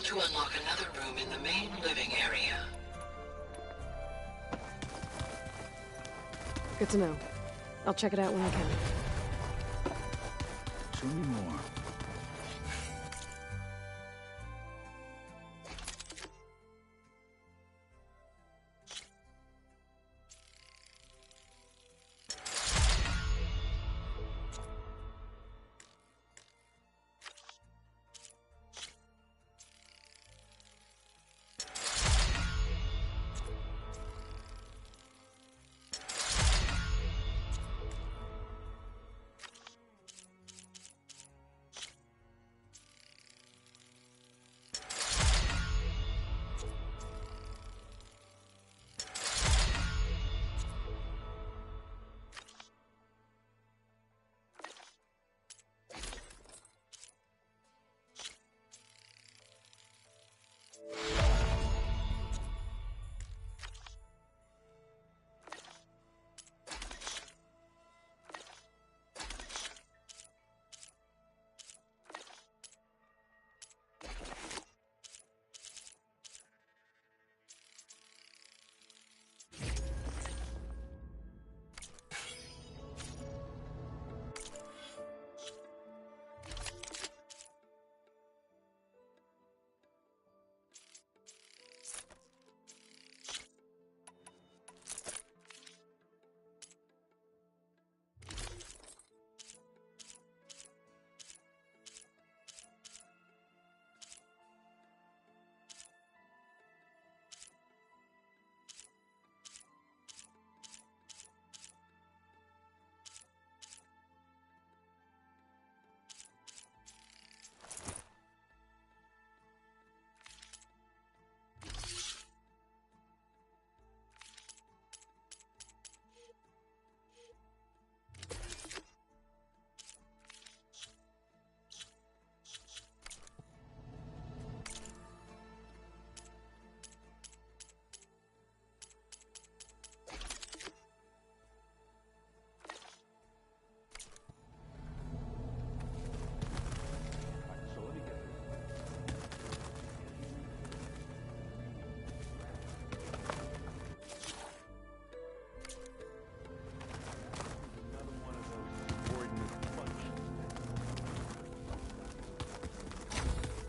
To unlock another room in the main living area. Good to know. I'll check it out when I can. Show me more.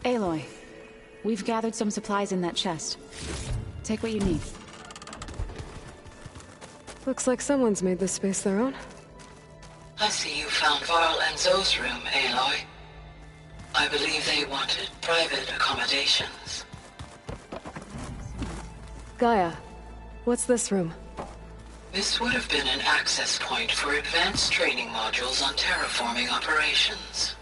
Aloy, we've gathered some supplies in that chest. Take what you need. Looks like someone's made this space their own. I see you found Varl and Zoe's room, Aloy. I believe they wanted private accommodations. Gaia, what's this room? This would have been an access point for advanced training modules on terraforming operations.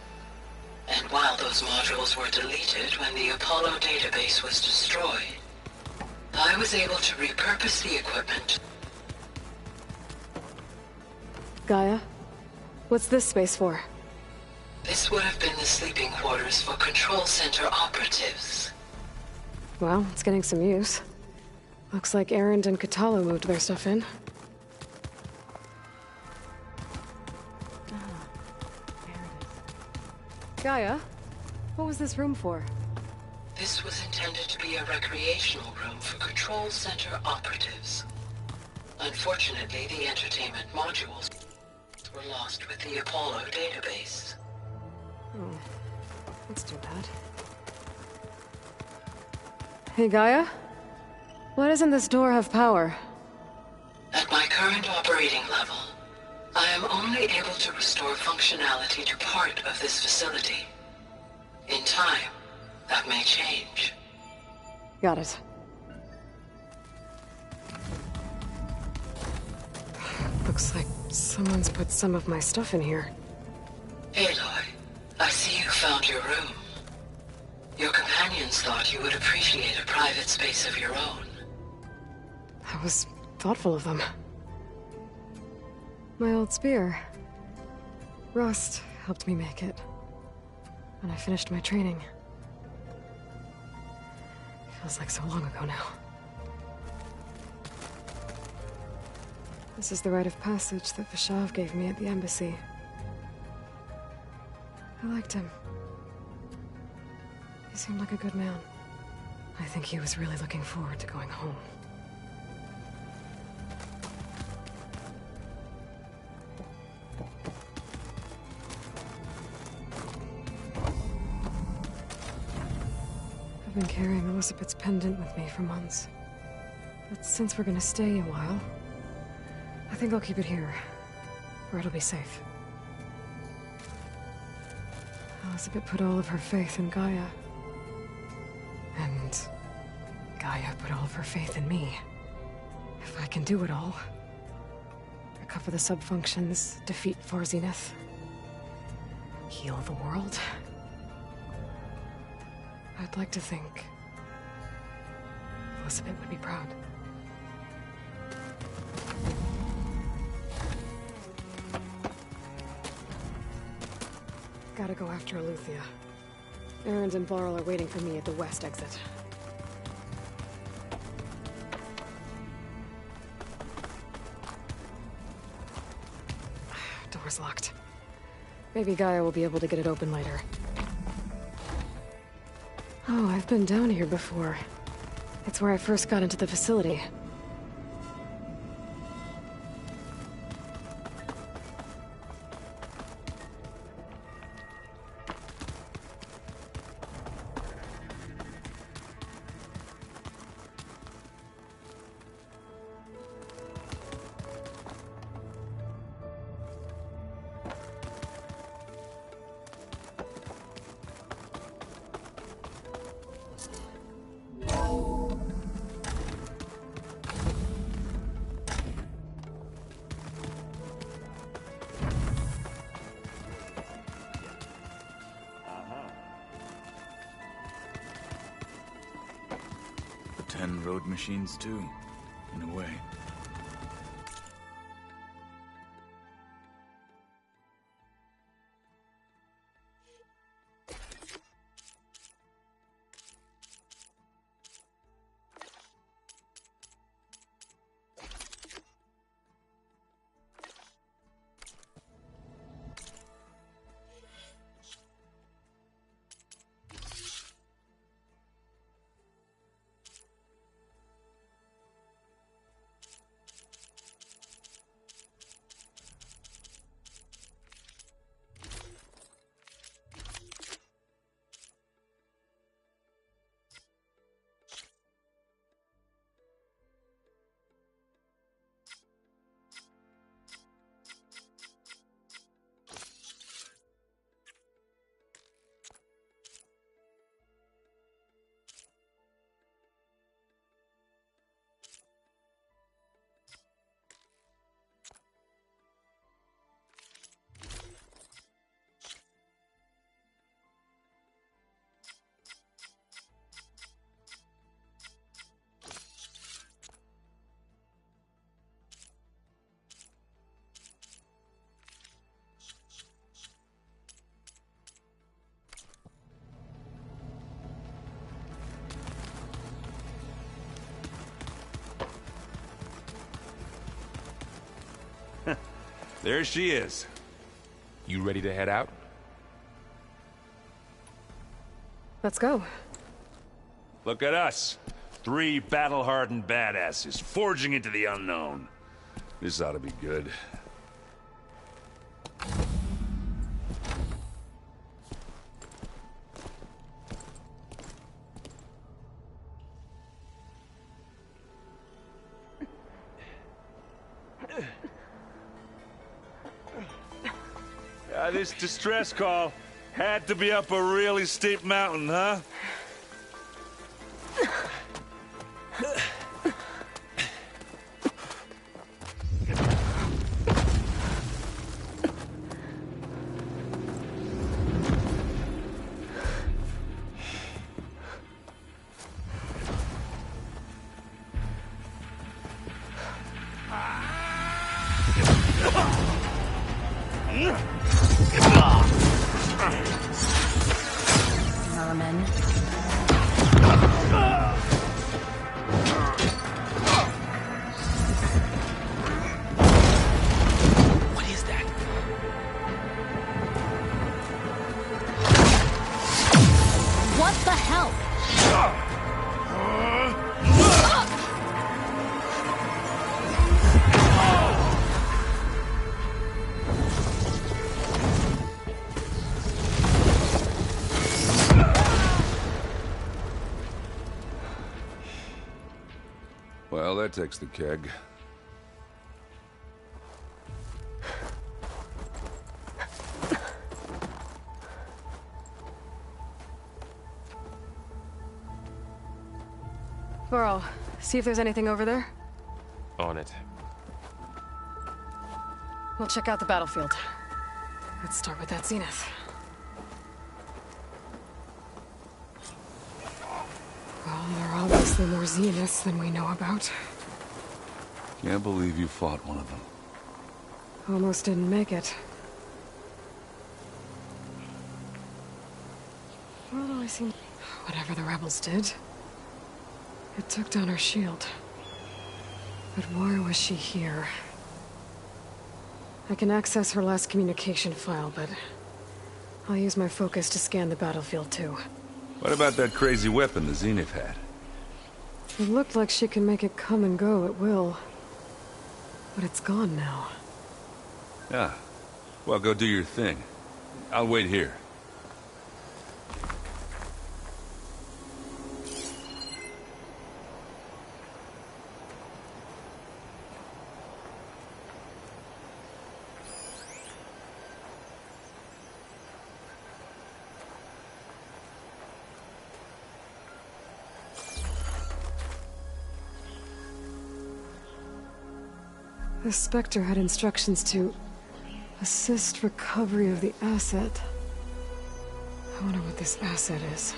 And while those modules were deleted when the Apollo database was destroyed, I was able to repurpose the equipment. Gaia, what's this space for? This would have been the sleeping quarters for Control Center operatives. Well, it's getting some use. Looks like Erend and Kotallo moved their stuff in. Gaia, what was this room for? This was intended to be a recreational room for Control Center operatives. Unfortunately, the entertainment modules were lost with the Apollo database. Oh, that's too bad. Hey, Gaia? Why doesn't this door have power? At my current operating level, I am only able to restore functionality to part of this facility. In time, that may change. Got it. Looks like someone's put some of my stuff in here. Aloy, I see you found your room. Your companions thought you would appreciate a private space of your own. That was thoughtful of them. My old spear. Rust helped me make it. When I finished my training. Feels like so long ago now. This is the rite of passage that Vishav gave me at the embassy. I liked him. He seemed like a good man. I think he was really looking forward to going home. I've been carrying Elizabeth's pendant with me for months. But since we're gonna stay a while, I think I'll keep it here, where it'll be safe. Elizabeth put all of her faith in Gaia. And Gaia put all of her faith in me. If I can do it all, recover the sub-functions, defeat Varzineth, heal the world, I'd like to think Elizabeth would be proud. Gotta go after Eleuthia. Erend and Varl are waiting for me at the west exit. Door's locked. Maybe Gaia will be able to get it open later. Oh, I've been down here before. It's where I first got into the facility. Road machines too, in a way. There she is. You ready to head out? Let's go. Look at us. 3 battle-hardened badasses forging into the unknown. This ought to be good. This distress call had to be up a really steep mountain, huh? Merman. What is that? What the hell? Well, that takes the keg. Varl, see if there's anything over there. On it. We'll check out the battlefield. Let's start with that zenith. Well, there are obviously more zeniths than we know about. Can't believe you fought one of them. Almost didn't make it. World always seemed... Whatever the rebels did, it took down her shield. But why was she here? I can access her last communication file, but I'll use my focus to scan the battlefield too. What about that crazy weapon the Zenith had? It looked like she can make it come and go at will. But it's gone now. Yeah. Well, go do your thing. I'll wait here. The Spectre had instructions to assist recovery of the asset. I wonder what this asset is.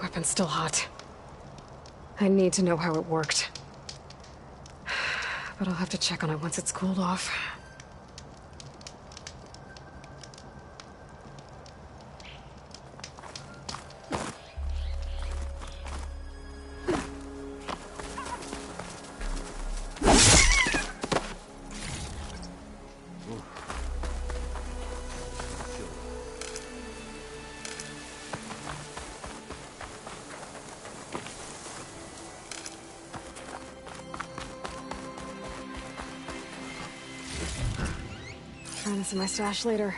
Weapon's still hot. I need to know how it worked. But I'll have to check on it once it's cooled off. find this in my stash later.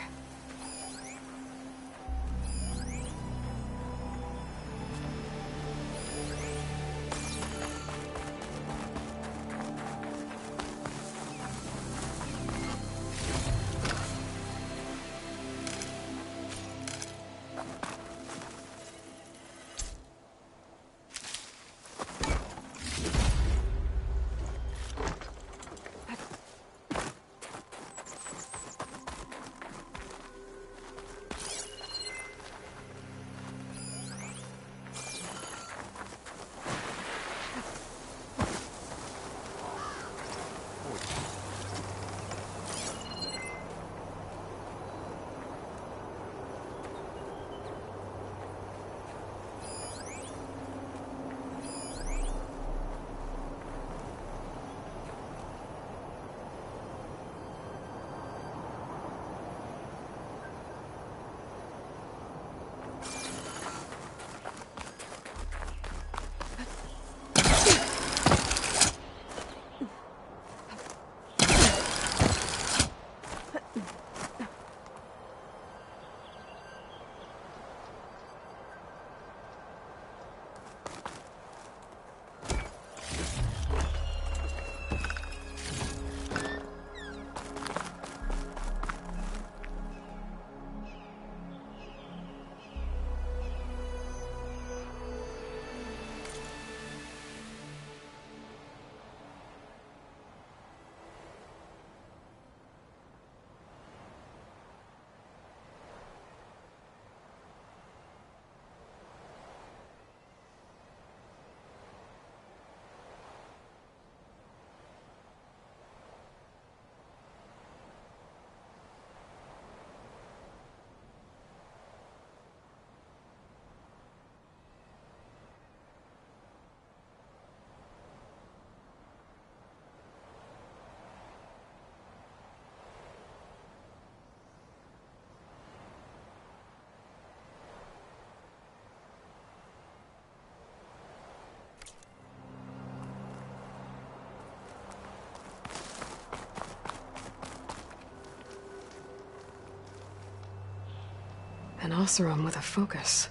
An Oseram with a focus.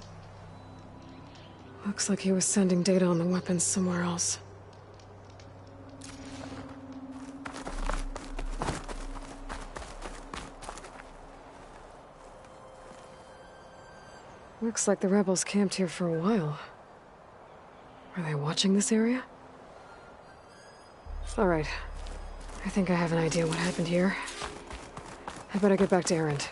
Looks like he was sending data on the weapons somewhere else. Looks like the rebels camped here for a while. Are they watching this area? Alright. I think I have an idea what happened here. I better get back to Erend.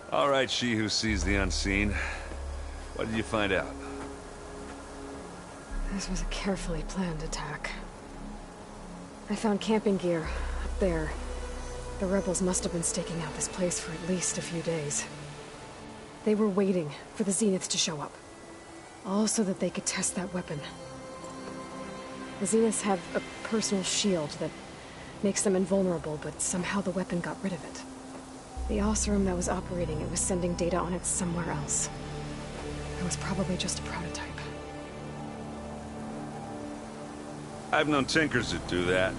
All right, she who sees the unseen. What did you find out? This was a carefully planned attack. I found camping gear up there. The rebels must have been staking out this place for at least a few days. They were waiting for the Zeniths to show up. All so that they could test that weapon. The Zeniths have a personal shield that makes them invulnerable, but somehow the weapon got rid of it. The Oseram that was operating it was sending data on it somewhere else. It was probably just a prototype. I've known tinkers that do that.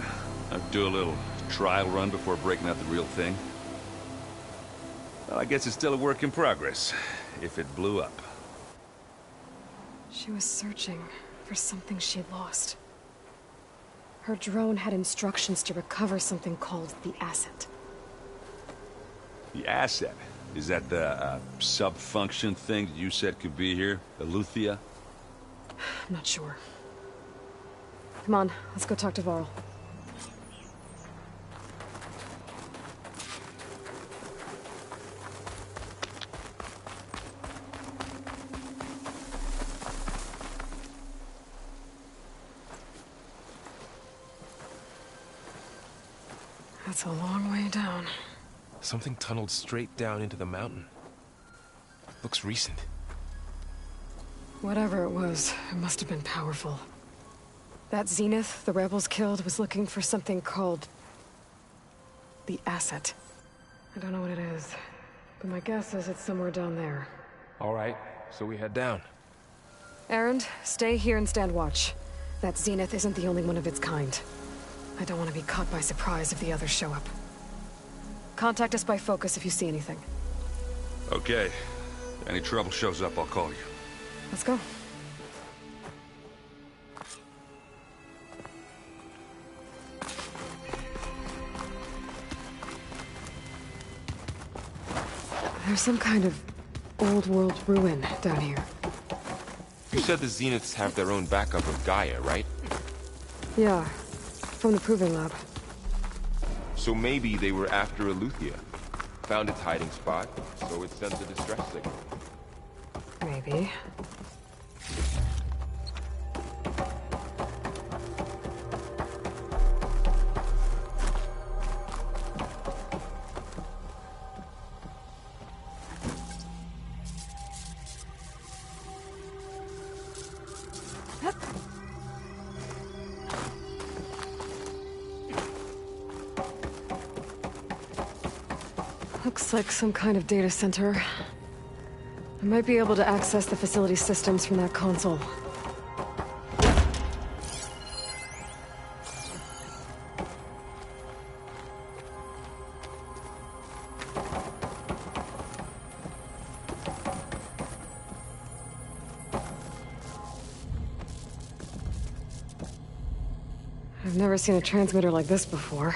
I'd do a little trial run before breaking out the real thing. Well, I guess it's still a work in progress, if it blew up. She was searching for something she'd lost. Her drone had instructions to recover something called the Asset. The Asset? Is that the sub-function thing that you said could be here? Eleuthia? I'm not sure. Come on, let's go talk to Varl. That's a long way down. Something tunneled straight down into the mountain. Looks recent. Whatever it was, it must have been powerful. That Zenith the rebels killed was looking for something called the Asset. I don't know what it is, but my guess is it's somewhere down there. All right, So we head down. Erend, stay here and stand watch. That Zenith isn't the only one of its kind. I don't want to be caught by surprise if the others show up. Contact us by focus if you see anything. Okay. If any trouble shows up, I'll call you. Let's go. There's some kind of old-world ruin down here. You said the Zeniths have their own backup of Gaia, right? Yeah, from the Proving Lab. So maybe they were after Eleuthia. Found its hiding spot, so it sent a distress signal. Maybe. Looks like some kind of data center. I might be able to access the facility systems from that console. I've never seen a transmitter like this before.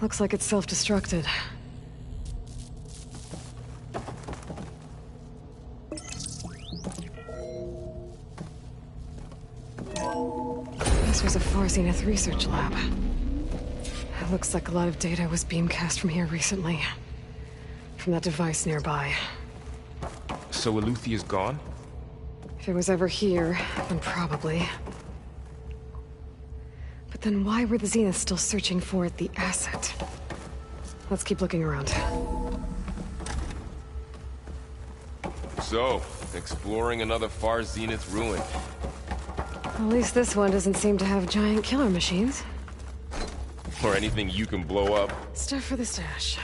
Looks like it's self-destructed. This was a Far Zenith research lab. It looks like a lot of data was beamcast from here recently. From that device nearby. So Eleuthia's gone? If it was ever here, then probably. But then why were the Zeniths still searching for the asset? Let's keep looking around. So, exploring another Far Zenith ruin. At least this one doesn't seem to have giant killer machines. Or anything you can blow up. Stuff for the stash.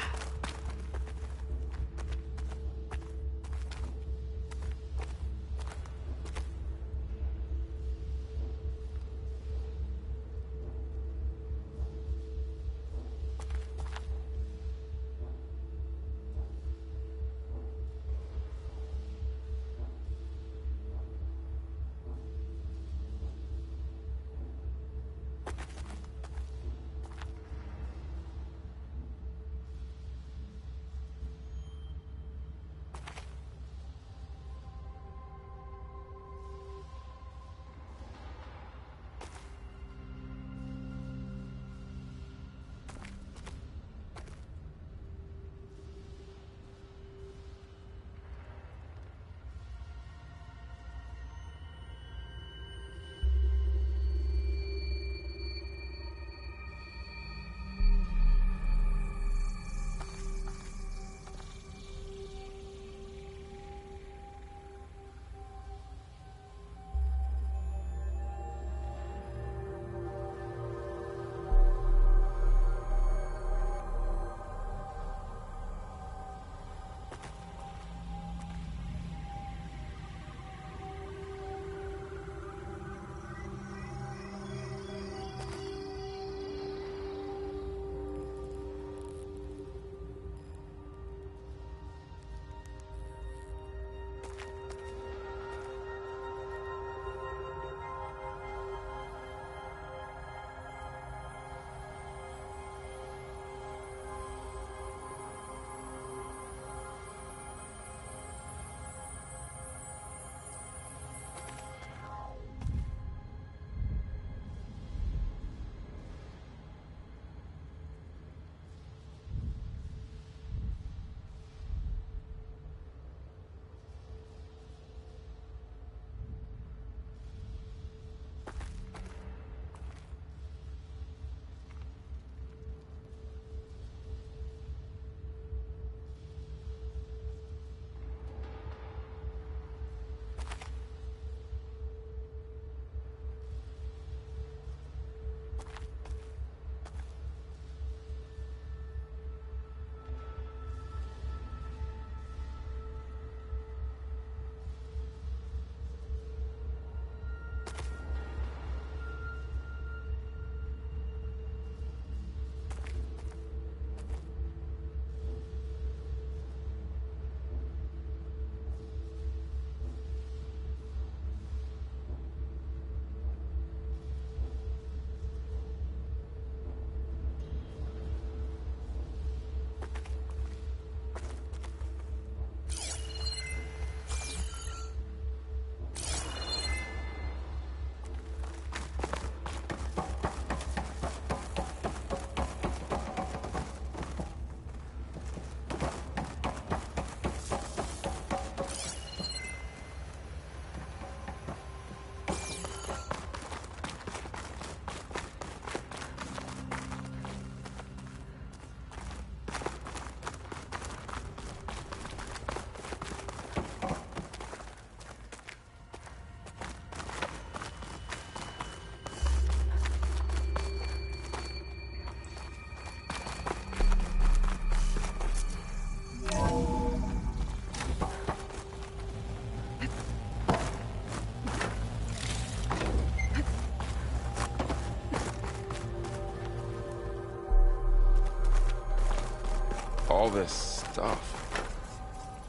All this stuff.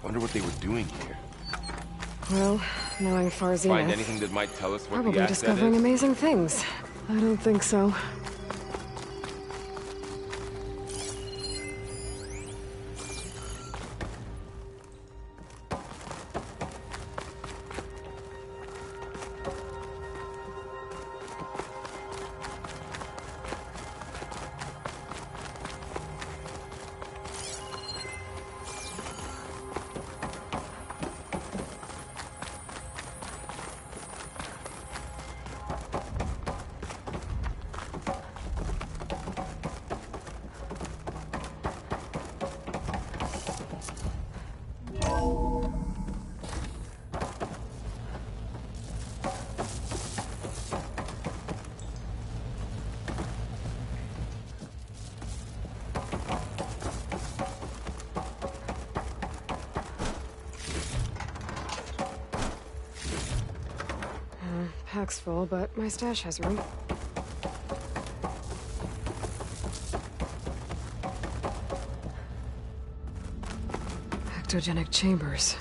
Wonder what they were doing here. Well, knowing Far Zenith, Find anything that might tell us what probably the asset discovering is? amazing things. I don't think so. Pack's full, but my stash has room. Ectogenic chambers.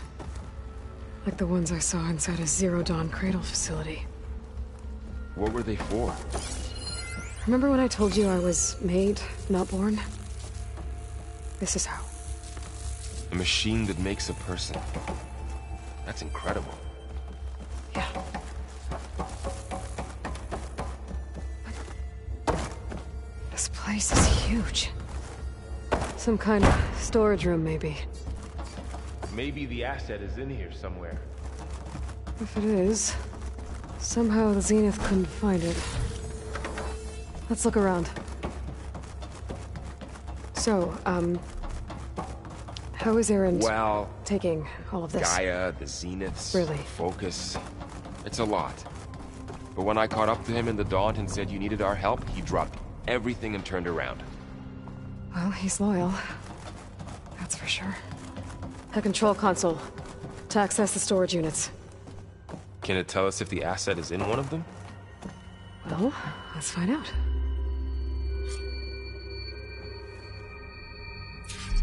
Like the ones I saw inside a Zero Dawn cradle facility. What were they for? Remember when I told you I was made, not born? This is how. A machine that makes a person. That's incredible. This place is huge. Some kind of storage room, maybe. Maybe the asset is in here somewhere. If it is, somehow the Zenith couldn't find it. Let's look around. So, how is Erend taking all of this? Gaia, the Zeniths, Really? Focus. It's a lot. But when I caught up to him in the Daunt and said you needed our help, he dropped everything and turned around. Well, he's loyal. That's for sure. The control console. To access the storage units. Can it tell us if the asset is in one of them? Well, let's find out.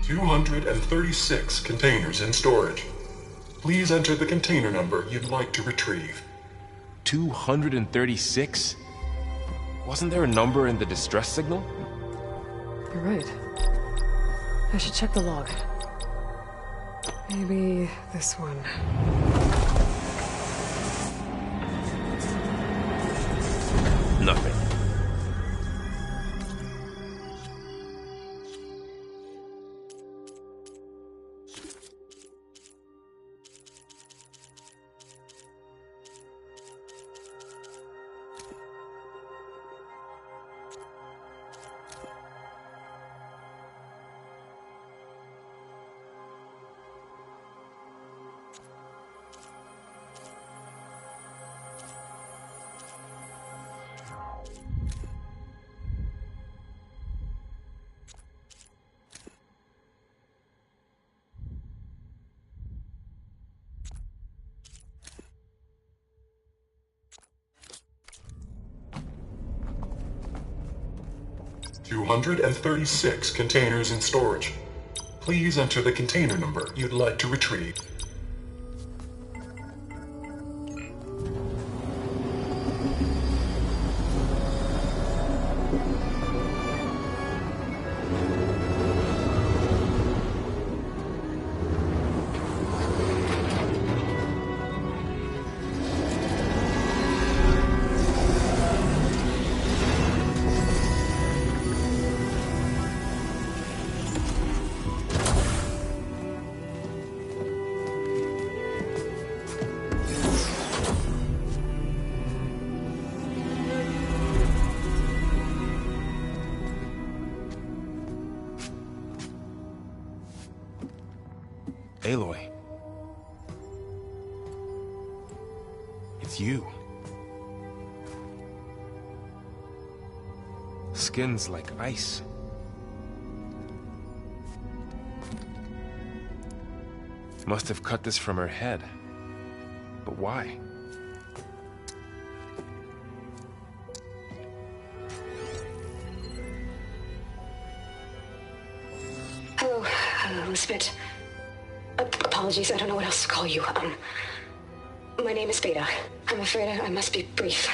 236 containers in storage. Please enter the container number you'd like to retrieve. 236? Wasn't there a number in the distress signal? You're right. I should check the log. Maybe this one. Nothing. $236 containers in storage. Please enter the container number you'd like to retrieve. Aloy. It's you. Skin's like ice. Must have cut this from her head. But why? Oh, Elizabeth. Apologies, I don't know what else to call you. My name is Beta. I'm afraid I must be brief.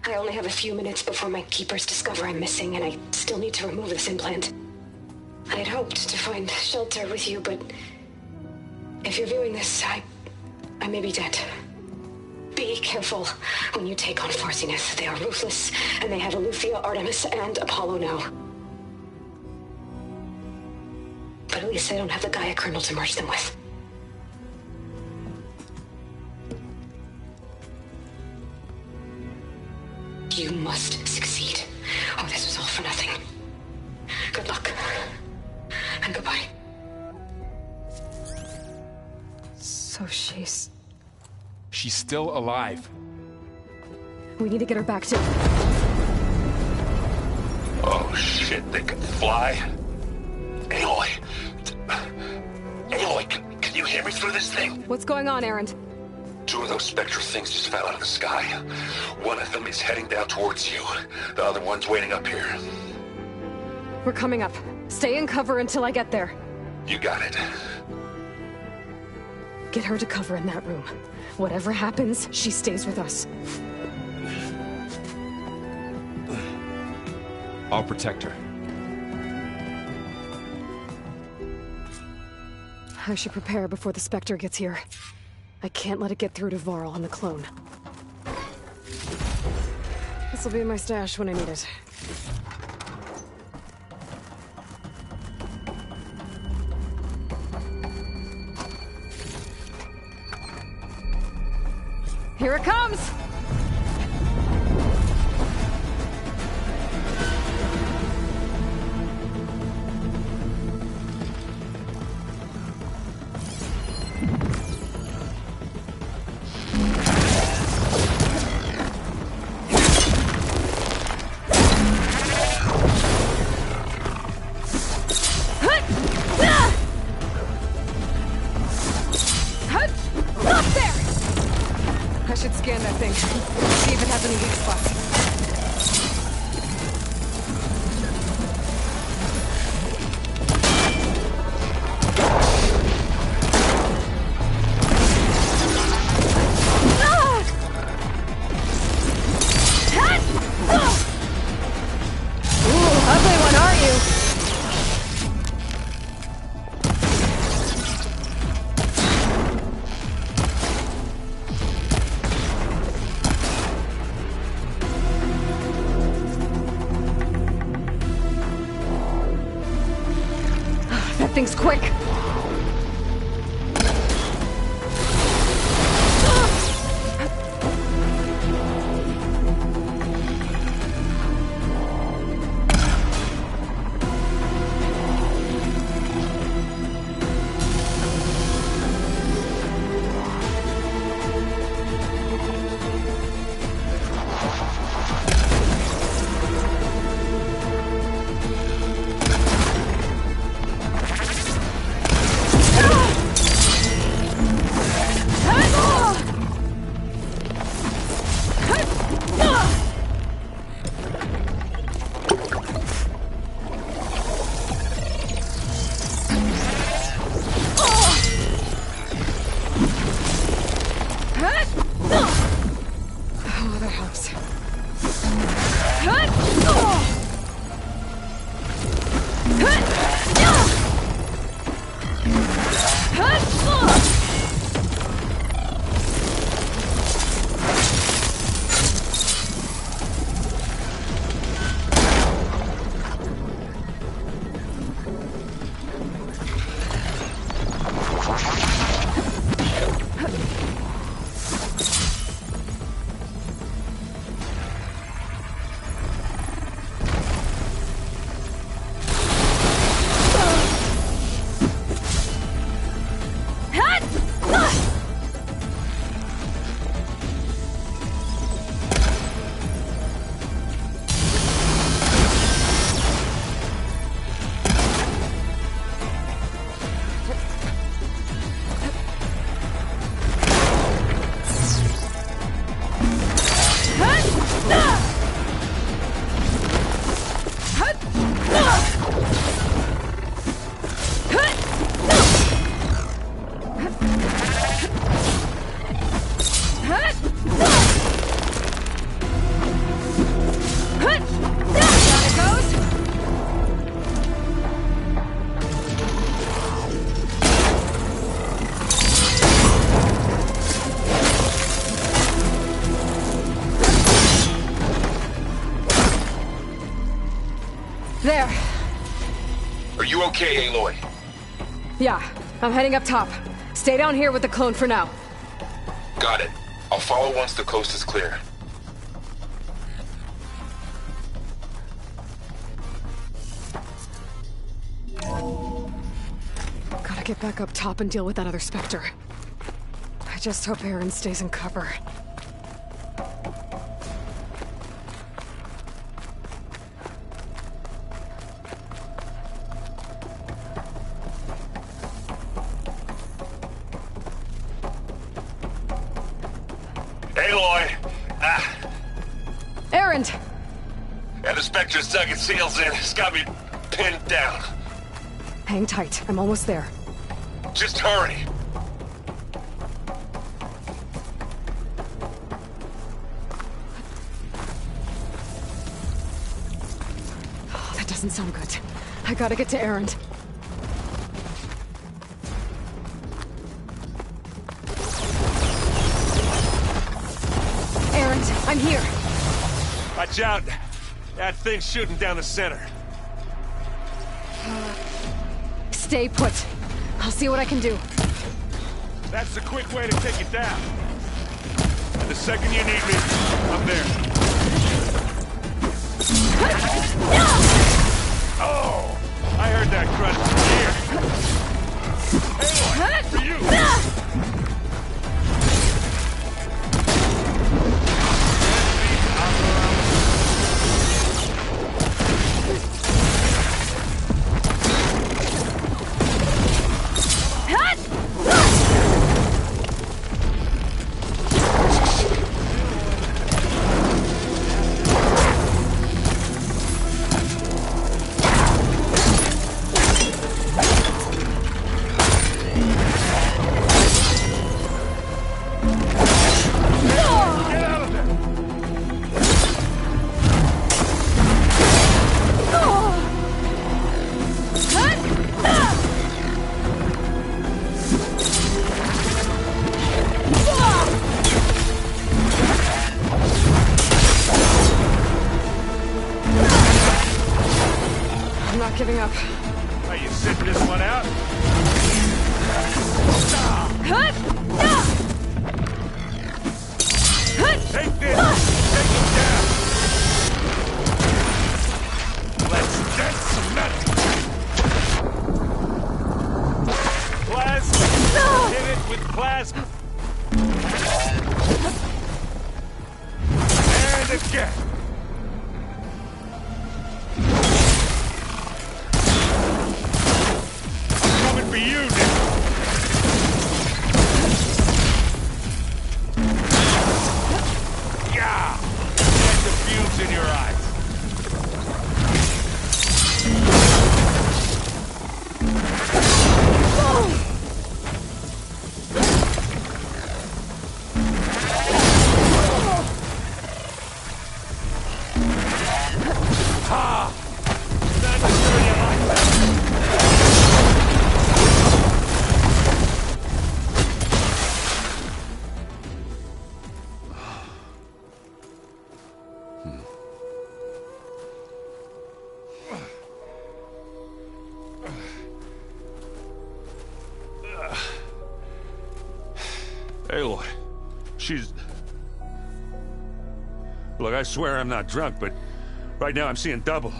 I only have a few minutes before my keepers discover I'm missing, and I still need to remove this implant. I had hoped to find shelter with you, but if you're viewing this, I may be dead. Be careful when you take on Far Zenith. They are ruthless, and they have Eleuthia, Artemis, and Apollo now. But at least they don't have the Gaia kernel to merge them with. You must succeed. Oh, this was all for nothing. Good luck. And goodbye. So she's still alive. We need to get her back to... Oh shit, they can fly? Aloy! Aloy, can you hear me through this thing? What's going on, Erend? 2 of those Spectre things just fell out of the sky. One of them is heading down towards you. The other one's waiting up here. We're coming up. Stay in cover until I get there. You got it. Get her to cover in that room. Whatever happens, she stays with us. I'll protect her. I should prepare before the Spectre gets here. I can't let it get through to Varl and the clone. This'll be in my stash when I need it. Here it comes! Scan that thing. See if it has any weak spots. Ooh, ugly one, are you? Thing's quick. There. Are you okay, Aloy? Yeah, I'm heading up top. Stay down here with the clone for now. Got it. I'll follow once the coast is clear. Gotta get back up top and deal with that other Spectre. I just hope Aaron stays in cover. Aloy! Erend! And the Spectre's dug its heels in. It's got me pinned down. Hang tight. I'm almost there. Just hurry. Oh, that doesn't sound good. I gotta get to Erend. Erend, I'm here. Watch out. That thing's shooting down the center. Stay put. I'll see what I can do. That's the quick way to take it down. And the second you need me, I'm there. Oh! I heard that crunch from here. Aloy, for you! Giving up. Are you sitting this one out? Take this! Take him down! Let's get some metal! Plasma! Hit it with plasma! And again! For you, Nick. Yeah! Get the fumes in your eyes. Ha! Not sure you like that. Aloy, she's... Look, I swear I'm not drunk, but right now I'm seeing double.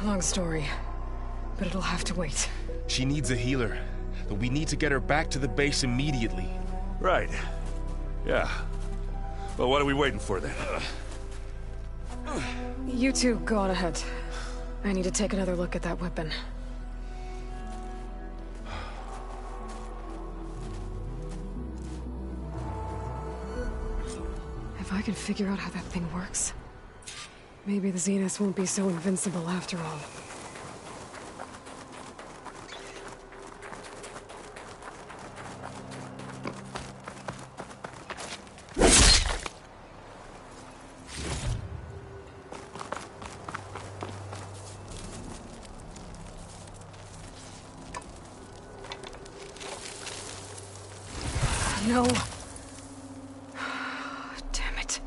Long story, but it'll have to wait. She needs a healer, but we need to get her back to the base immediately. Right. Yeah. Well, what are we waiting for then? You two go on ahead. I need to take another look at that weapon. If I can figure out how that thing works, maybe the Zeniths won't be so invincible after all. No. Damn it.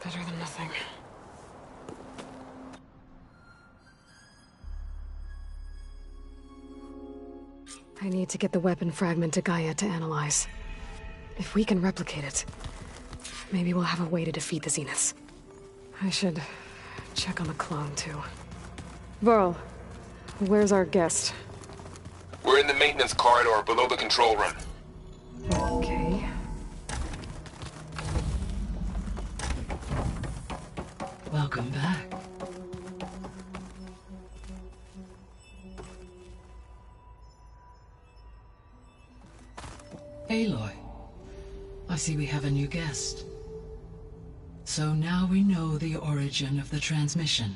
better than nothing. I need to get the weapon fragment to Gaia to analyze. If we can replicate it, maybe we'll have a way to defeat the Zeniths. I should check on the clone, too. Varl, where's our guest? We're in the maintenance corridor below the control room. Okay. Welcome back. Aloy, I see we have a new guest. So now we know the origin of the transmission.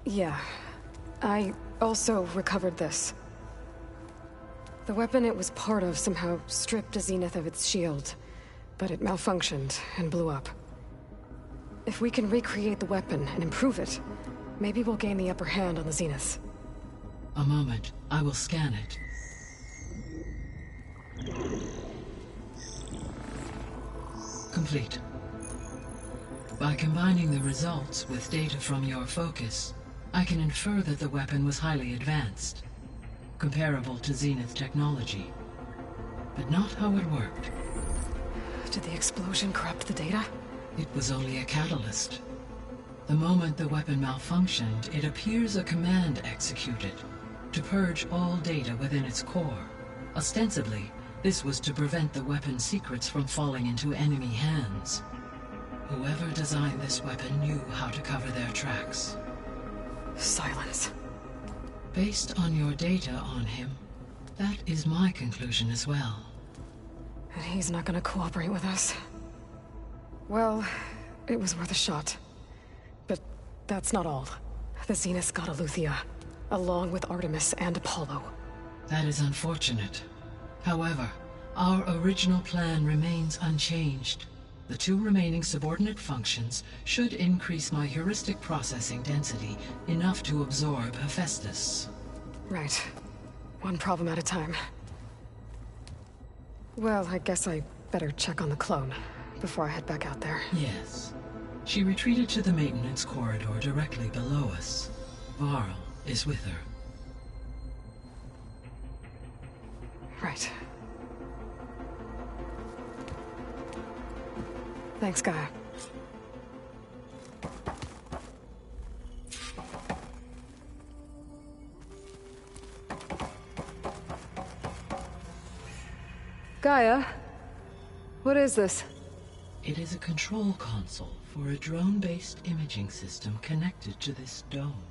Yeah. I also recovered this. The weapon it was part of somehow stripped a Zenith of its shield, but it malfunctioned and blew up. If we can recreate the weapon and improve it, maybe we'll gain the upper hand on the Zeniths. A moment, I will scan it. Complete. By combining the results with data from your focus, I can infer that the weapon was highly advanced, comparable to Zenith technology, but not how it worked. Did the explosion corrupt the data? It was only a catalyst. The moment the weapon malfunctioned, it appears a command executed to purge all data within its core. Ostensibly, this was to prevent the weapon's secrets from falling into enemy hands. Whoever designed this weapon knew how to cover their tracks. Silence. Based on your data on him, that is my conclusion as well. And he's not gonna cooperate with us. Well, it was worth a shot. But that's not all. The Zeniths got Eleuthia, along with Artemis and Apollo. That is unfortunate. However, our original plan remains unchanged. The two remaining subordinate functions should increase my heuristic processing density enough to absorb Hephaestus. Right. One problem at a time. Well, I guess I better check on the clone before I head back out there. Yes. She retreated to the maintenance corridor directly below us. Varl is with her. Right. Thanks, Gaia. Gaia? What is this? It is a control console for a drone-based imaging system connected to this dome.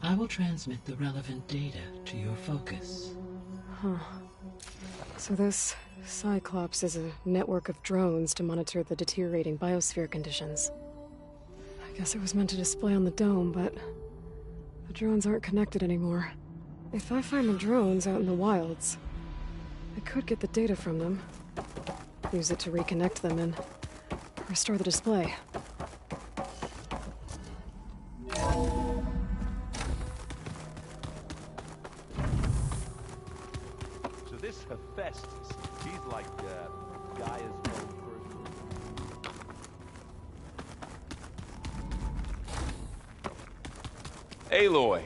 I will transmit the relevant data to your focus. Huh. So this Cyclops is a network of drones to monitor the deteriorating biosphere conditions. I guess it was meant to display on the dome, but the drones aren't connected anymore. If I find the drones out in the wilds, I could get the data from them, use it to reconnect them and restore the display. So this Hephaestus, he's like Gaia's own person. Aloy!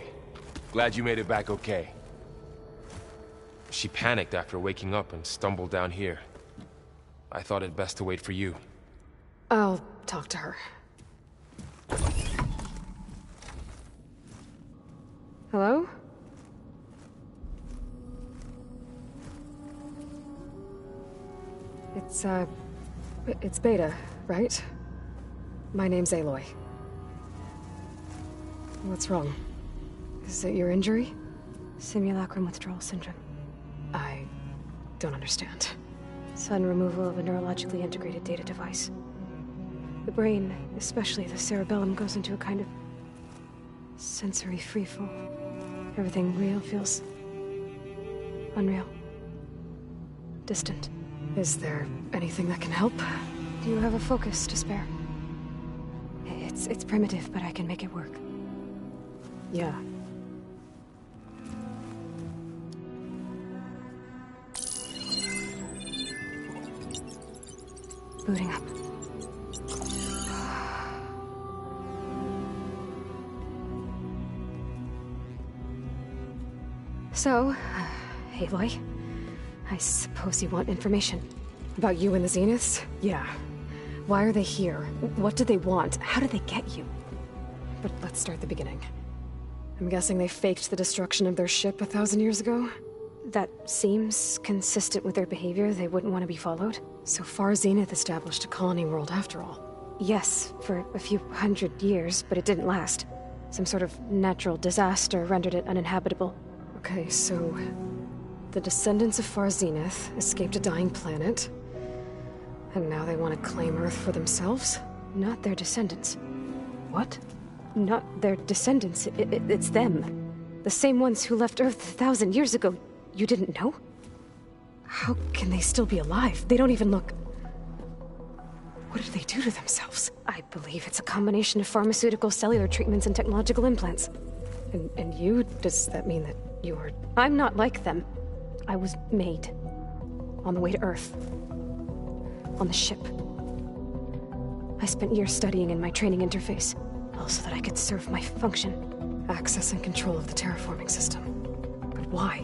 Glad you made it back okay. She panicked after waking up and stumbled down here. I thought it best to wait for you. I'll talk to her. Hello? It's Beta, right? My name's Aloy. What's wrong? Is it your injury? Simulacrum withdrawal syndrome. I don't understand. Sudden removal of a neurologically integrated data device. The brain, especially the cerebellum, goes into a kind of sensory freefall. Everything real feels unreal. Distant. Is there anything that can help? Do you have a focus to spare? It's primitive, but I can make it work. Yeah. Booting up. So, Aloy, I suppose you want information. About you and the Zeniths? Yeah. Why are they here? What do they want? How did they get you? But let's start at the beginning. I'm guessing they faked the destruction of their ship 1,000 years ago? That seems consistent with their behavior. They wouldn't want to be followed. So Far Zenith established a colony world after all. Yes, for a few hundred years, but it didn't last. Some sort of natural disaster rendered it uninhabitable. Okay, so the descendants of Far Zenith escaped a dying planet, and now they want to claim Earth for themselves? Not their descendants. What? Not their descendants. It's them. The same ones who left Earth 1,000 years ago. You didn't know? How can they still be alive? They don't even look... What did they do to themselves? I believe it's a combination of pharmaceutical, cellular treatments, and technological implants. And you? Does that mean that you are... I'm not like them. I was made. On the way to Earth. On the ship. I spent years studying in my training interface, all so that I could serve my function. Access and control of the terraforming system. But why?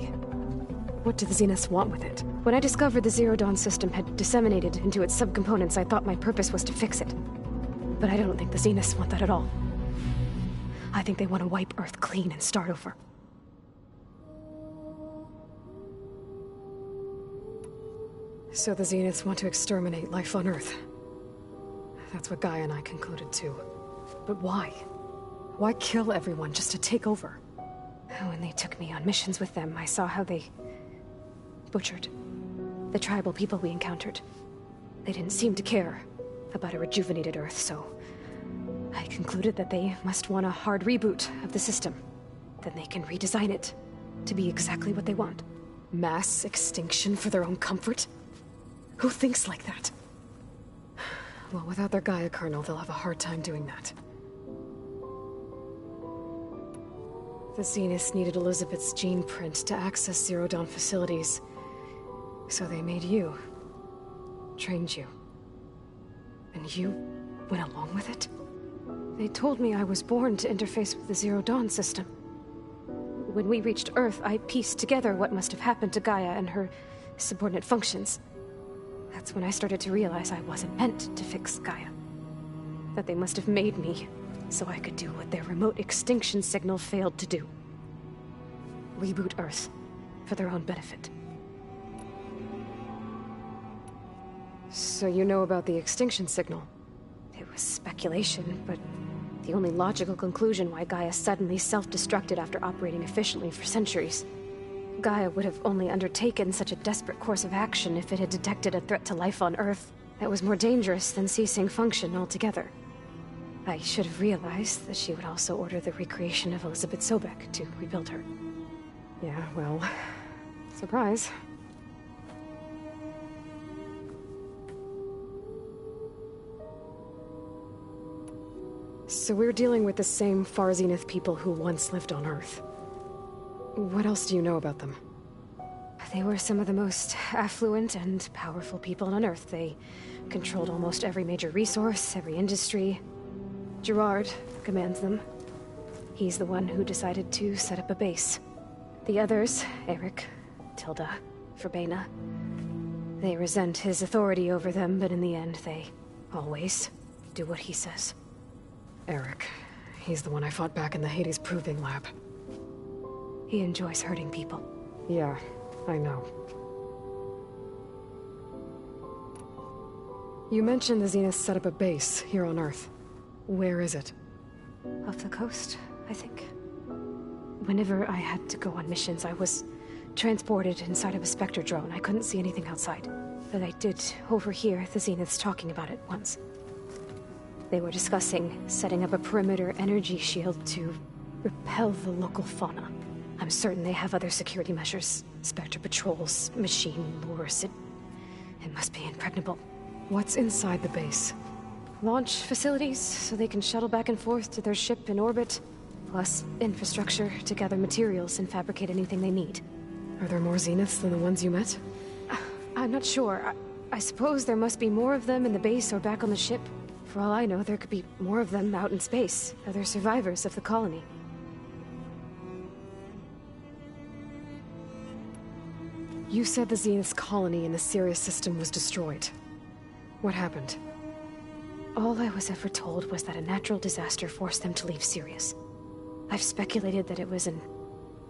What do the Zeniths want with it? When I discovered the Zero Dawn system had disseminated into its subcomponents, I thought my purpose was to fix it. But I don't think the Zeniths want that at all. I think they want to wipe Earth clean and start over. So the Zeniths want to exterminate life on Earth. That's what Gaia and I concluded too. But why? Why kill everyone just to take over? When they took me on missions with them, I saw how they... butchered the tribal people we encountered. They didn't seem to care about a rejuvenated Earth, so I concluded that they must want a hard reboot of the system. Then they can redesign it to be exactly what they want. Mass extinction for their own comfort? Who thinks like that? Well, without their Gaia kernel, they'll have a hard time doing that. The Zeniths needed Elizabeth's gene print to access Zero Dawn facilities. So they made you. Trained you. And you went along with it? They told me I was born to interface with the Zero Dawn system. When we reached Earth, I pieced together what must have happened to Gaia and her subordinate functions. That's when I started to realize I wasn't meant to fix Gaia. That they must have made me so I could do what their remote extinction signal failed to do. Reboot Earth for their own benefit. So you know about the extinction signal? It was speculation, but the only logical conclusion why Gaia suddenly self-destructed after operating efficiently for centuries. Gaia would have only undertaken such a desperate course of action if it had detected a threat to life on Earth that was more dangerous than ceasing function altogether. I should have realized that she would also order the recreation of Elizabeth Sobek to rebuild her. Yeah, well... surprise. So we're dealing with the same Far Zenith people who once lived on Earth. What else do you know about them? They were some of the most affluent and powerful people on Earth. They controlled almost every major resource, every industry. Gerard commands them. He's the one who decided to set up a base. The others, Eric, Tilda, Verbena, they resent his authority over them, but in the end, they always do what he says. Eric. He's the one I fought back in the Hades Proving Lab. He enjoys hurting people. Yeah, I know. You mentioned the Zeniths set up a base here on Earth. Where is it? Off the coast, I think. Whenever I had to go on missions, I was transported inside of a Spectre drone. I couldn't see anything outside. But I did overhear the Zeniths talking about it once. They were discussing setting up a perimeter energy shield to repel the local fauna. I'm certain they have other security measures. Spectre patrols, machine lures. It must be impregnable. What's inside the base? Launch facilities, so they can shuttle back and forth to their ship in orbit. Plus infrastructure to gather materials and fabricate anything they need. Are there more Zeniths than the ones you met? I'm not sure. I suppose there must be more of them in the base or back on the ship. For all I know, there could be more of them out in space. Other survivors of the colony. You said the Zenith's colony in the Sirius system was destroyed. What happened? All I was ever told was that a natural disaster forced them to leave Sirius. I've speculated that it was an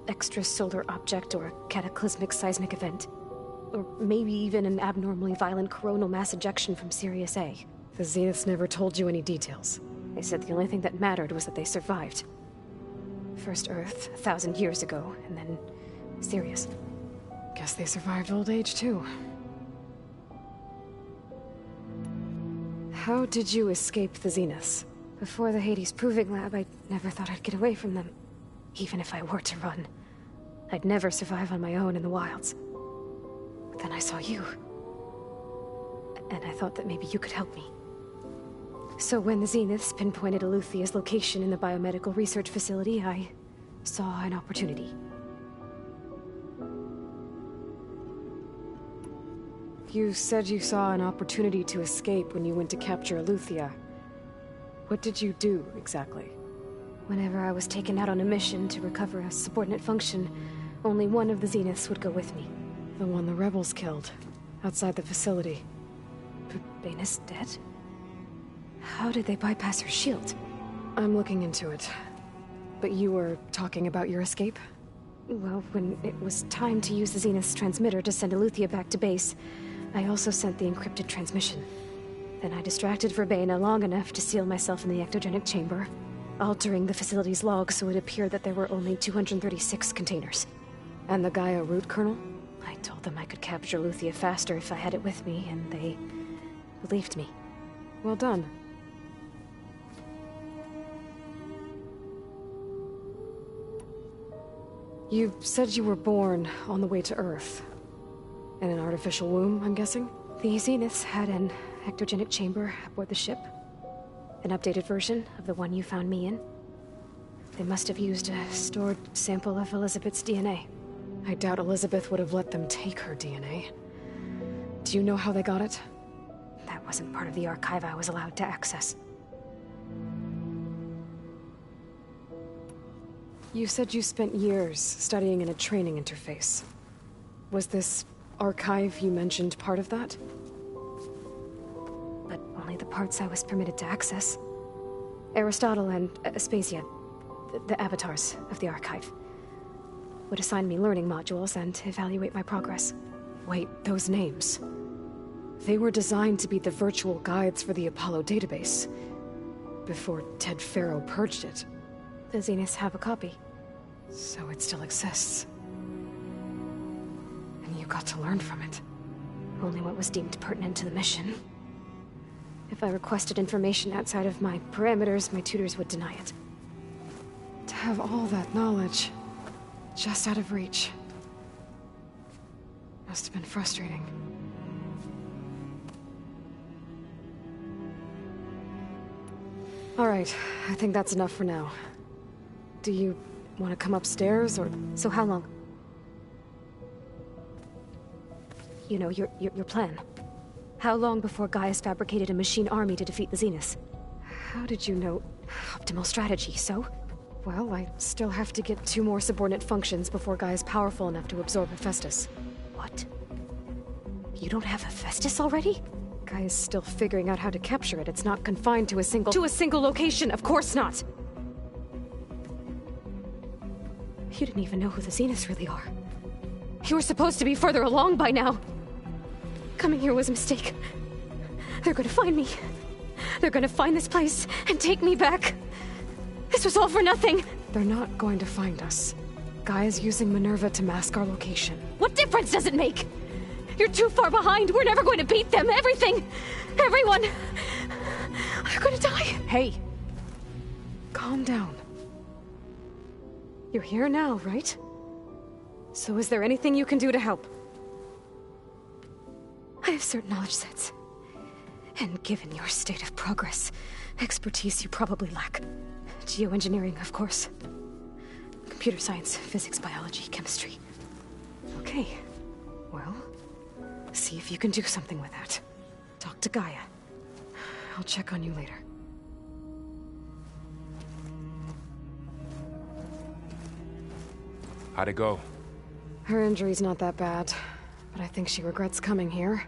extrasolar object or a cataclysmic seismic event. Or maybe even an abnormally violent coronal mass ejection from Sirius A. The Zeniths never told you any details. They said the only thing that mattered was that they survived. First Earth, 1,000 years ago, and then Sirius. Guess they survived old age, too. How did you escape the Zeniths? Before the Hades Proving Lab, I never thought I'd get away from them. Even if I were to run. I'd never survive on my own in the wilds. But then I saw you. And I thought that maybe you could help me. So when the Zeniths pinpointed Eluthia's location in the biomedical research facility, I saw an opportunity. You said you saw an opportunity to escape when you went to capture Eluthia. What did you do, exactly? Whenever I was taken out on a mission to recover a subordinate function, only one of the Zeniths would go with me. The one the rebels killed, outside the facility. But Baina's dead? How did they bypass her shield? I'm looking into it. But you were talking about your escape? Well, when it was time to use the Zenith's transmitter to send Eluthia back to base, I also sent the encrypted transmission. Then I distracted Verbena long enough to seal myself in the ectogenic chamber, altering the facility's log so it appeared that there were only 236 containers. And the Gaia root kernel? I told them I could capture Eluthia faster if I had it with me, and they believed me. Well done. You said you were born on the way to Earth. In an artificial womb, I'm guessing? The Zeniths had an ectogenic chamber aboard the ship. An updated version of the one you found me in. They must have used a stored sample of Elizabeth's DNA. I doubt Elizabeth would have let them take her DNA. Do you know how they got it? That wasn't part of the archive I was allowed to access. You said you spent years studying in a training interface. Was this archive you mentioned part of that? But only the parts I was permitted to access. Aristotle and Aspasia, the avatars of the archive, would assign me learning modules and evaluate my progress. Wait, those names. They were designed to be the virtual guides for the Apollo database, before Ted Faro purged it. The Zeniths have a copy. So it still exists. And you got to learn from it. Only what was deemed pertinent to the mission. If I requested information outside of my parameters, my tutors would deny it. To have all that knowledge, just out of reach. Must have been frustrating. All right, I think that's enough for now. Do you want to come upstairs, or... So how long? You know, your plan. How long before Gaius fabricated a machine army to defeat the Zeniths? How did you know? Optimal strategy, so? Well, I still have to get 2 more subordinate functions before Gaia's powerful enough to absorb Hephaestus. What? You don't have Hephaestus already? Gaia's still figuring out how to capture it. It's not confined to a single... To a single location! Of course not! You didn't even know who the Zeniths really are. You were supposed to be further along by now! Coming here was a mistake. They're gonna find me. They're gonna find this place and take me back. This was all for nothing! They're not going to find us. Gaia's using Minerva to mask our location. What difference does it make? You're too far behind. We're never going to beat them. Everything! Everyone! They're gonna die! Hey! Calm down. You're here now, right? So is there anything you can do to help? I have certain knowledge sets. And given your state of progress, expertise you probably lack. Geoengineering, of course. Computer science, physics, biology, chemistry. Okay. Well, see if you can do something with that. Talk to Gaia. I'll check on you later. How'd it go? Her injury's not that bad. but I think she regrets coming here.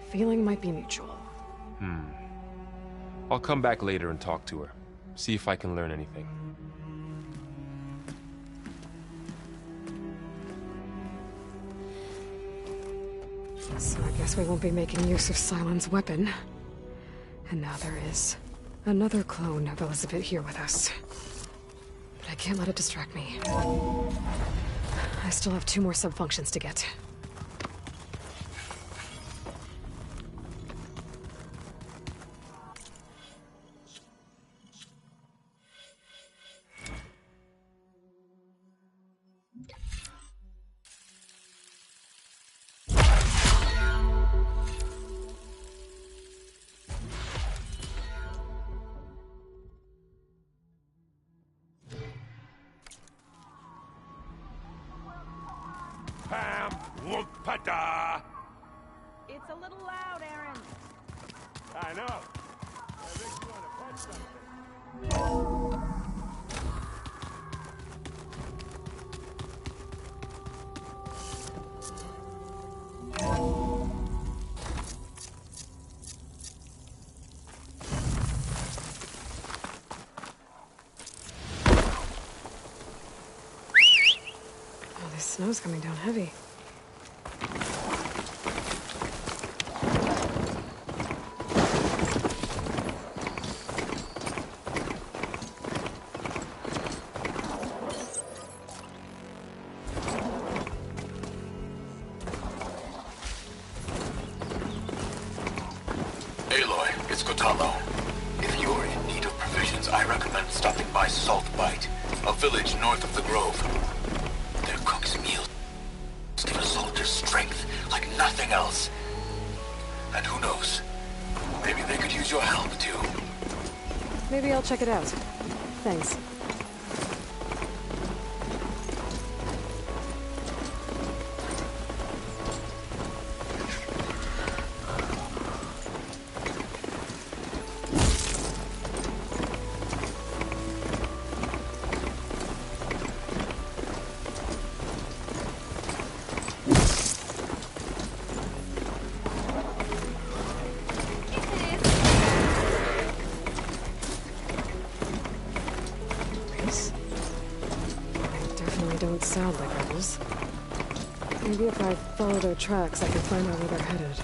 Feeling might be mutual. I'll come back later and talk to her. See if I can learn anything. So I guess we won't be making use of Sylens' weapon. And now there is another clone of Elizabeth here with us. But I can't let it distract me. I still have 2 more sub-functions to get. Pam, look, pata. It's a little loud, Aaron. I know. I think you want to punch something. Oh, this snow's coming down heavy. Aloy, it's Kotallo. If you're in need of provisions, I recommend stopping by Salt Bite, a village north of the Grove. Their cook's meals give a soldier's strength like nothing else. And who knows, maybe they could use your help too. Maybe I'll check it out. Thanks. Don't sound like rebels. Maybe if I follow their tracks, I can find out where they're headed.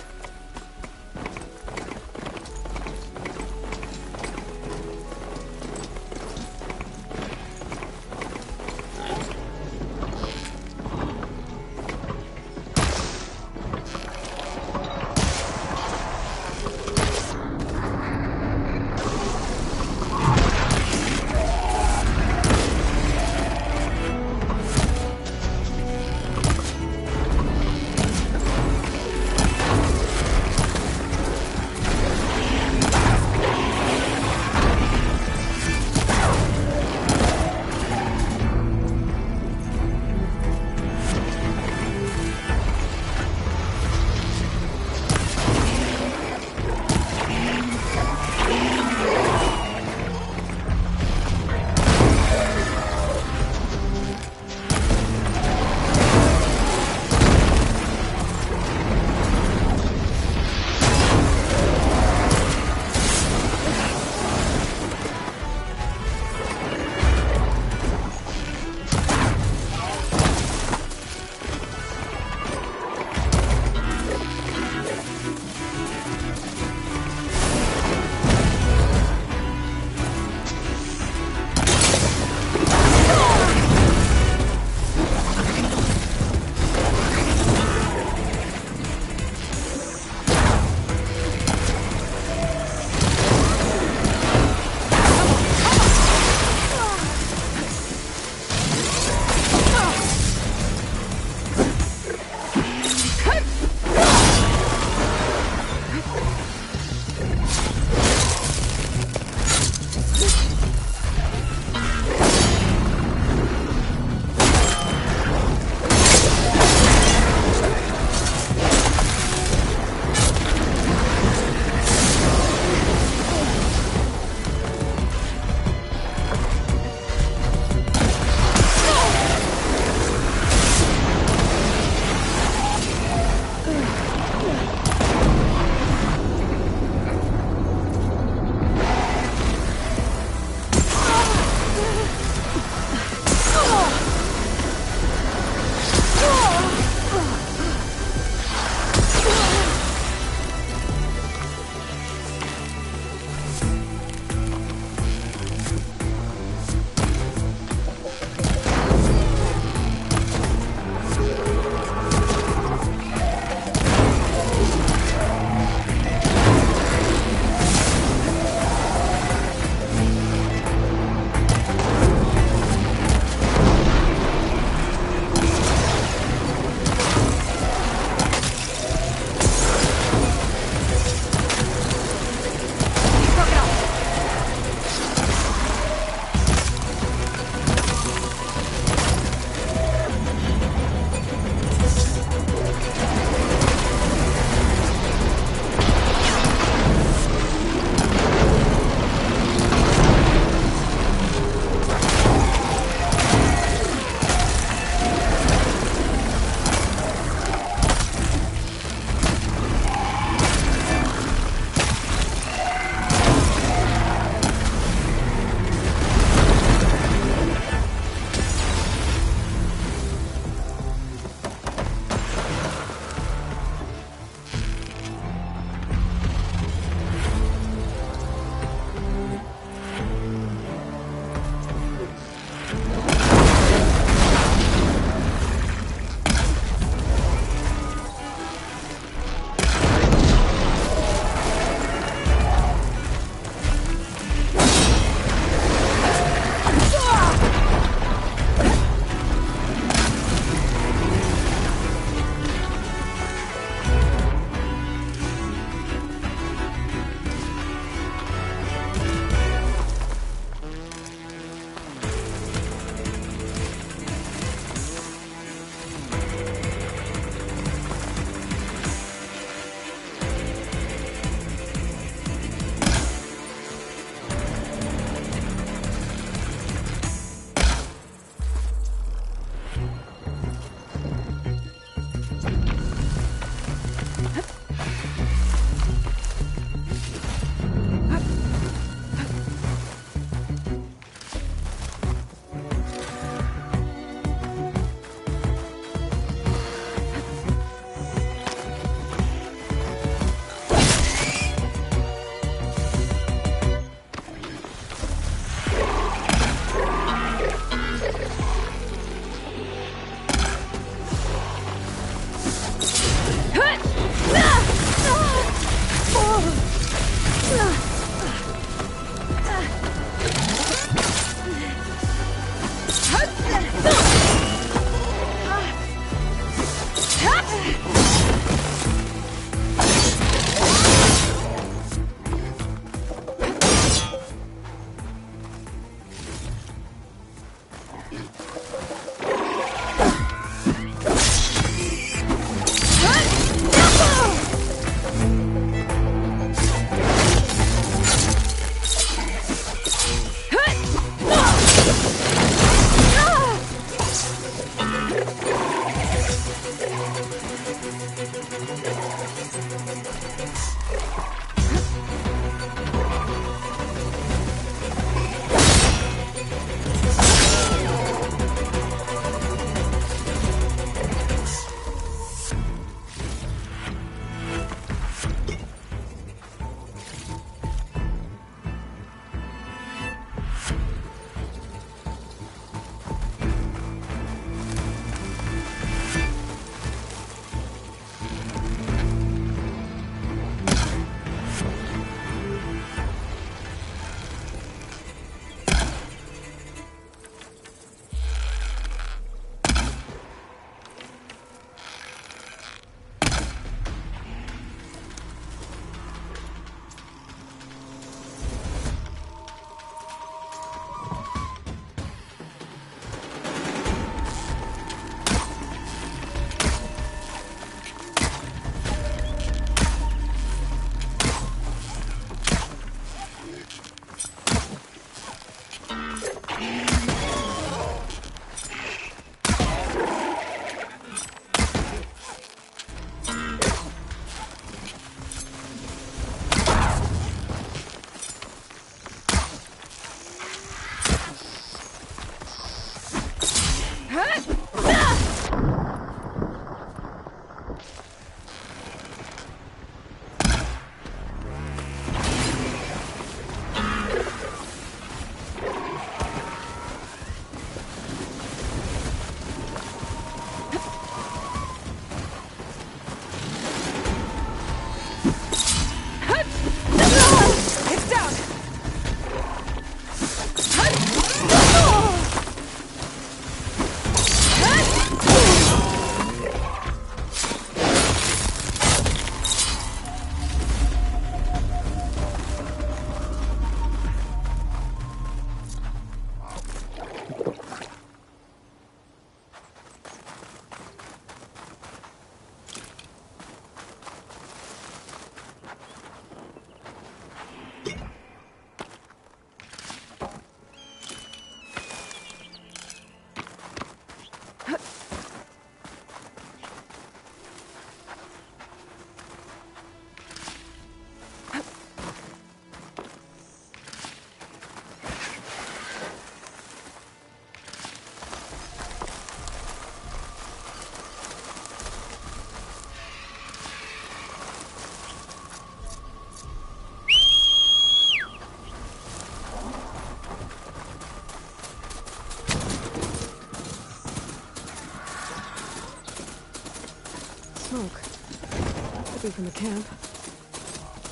from the camp.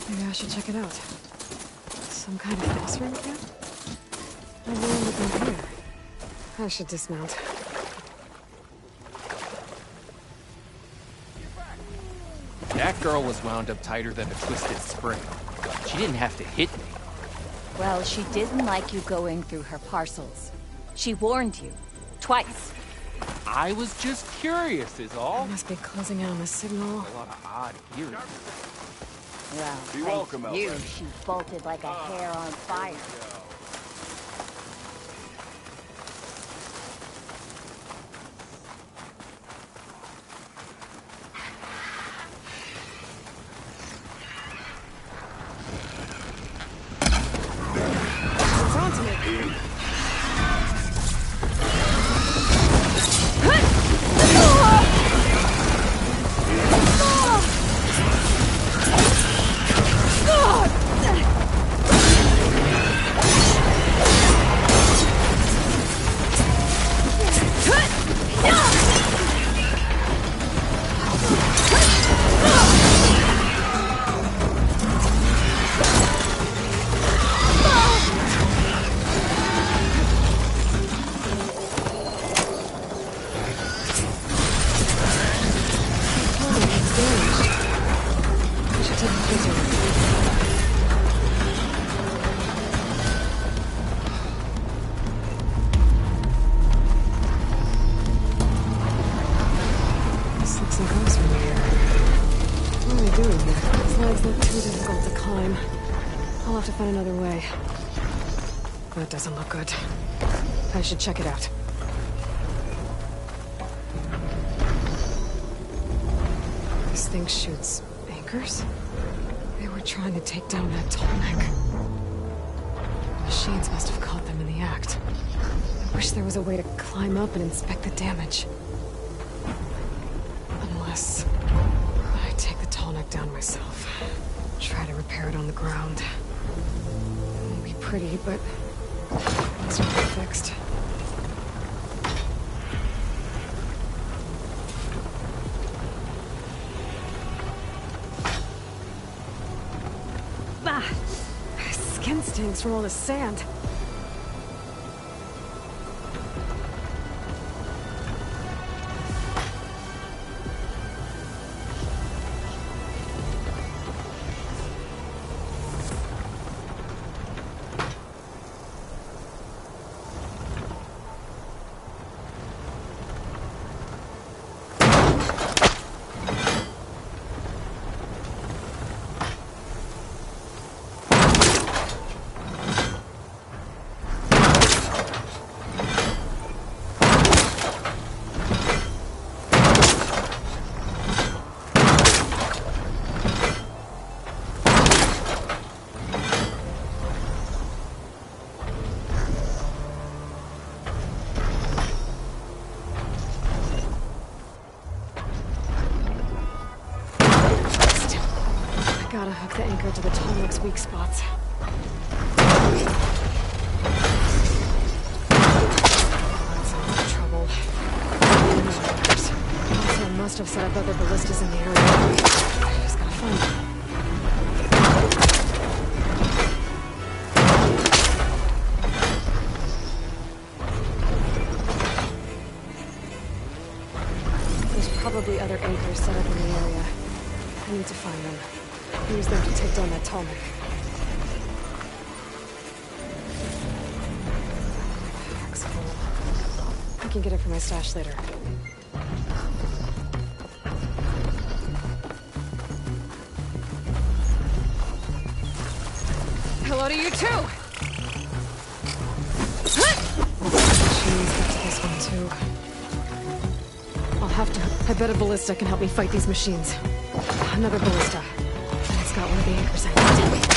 Maybe I should check it out. Some kind of fostering camp? I've learned it from here. I should dismount. That girl was wound up tighter than a twisted spring. She didn't have to hit me. Well, she didn't like you going through her parcels. She warned you. Twice. I was just curious, is all. I must be closing in on the signal. A lot of odd hearing. Well, Be welcome, you, Albert. she bolted like a hair on fire. It's on to me. This looks like us from here. What are we doing here? These legs look too difficult to climb. I'll have to find another way. That doesn't look good. I should check it out. This thing shoots anchors? They were trying to take down that Tallneck. The machines must have caught them in the act. I wish there was a way to climb up and inspect the damage. Unless I take the Tallneck down myself. Try to repair it on the ground. It won't be pretty, but it's not fixed. Ah, skin stinks from all the sand. Gotta hook the anchor to the Tallneck's weak spots. That's all the trouble. Also, I must have set up other ballistas in the area. I just gotta find them. There's probably other anchors set up in the area. I need to find them. Use them to take down that Tallneck. Pack's full. I can get it from my stash later. Hello to you too! Jeez, got to this one too. I'll have to. I bet a ballista can help me fight these machines. Another ballista. It's got one of the anchors I need.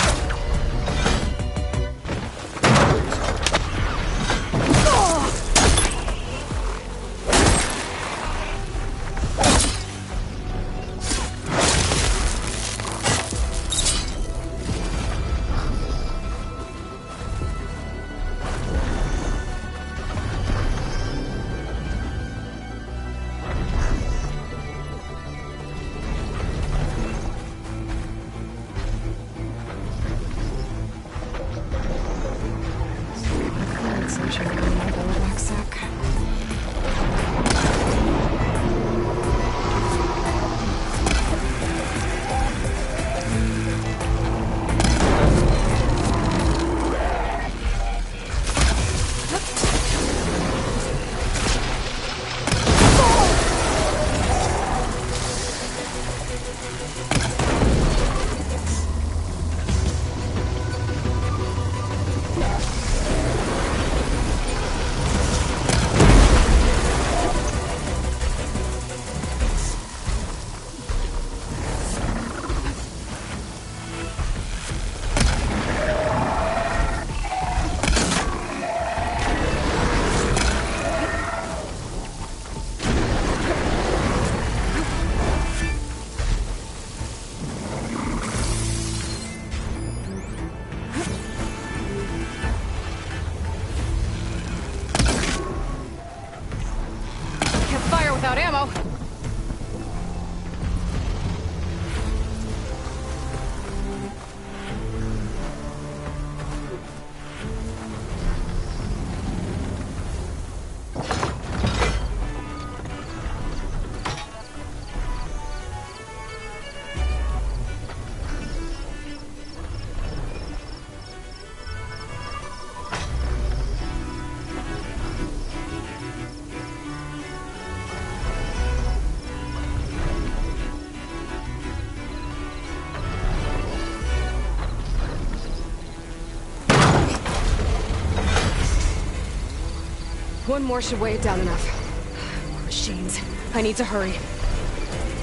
One more should weigh it down enough. More machines. I need to hurry.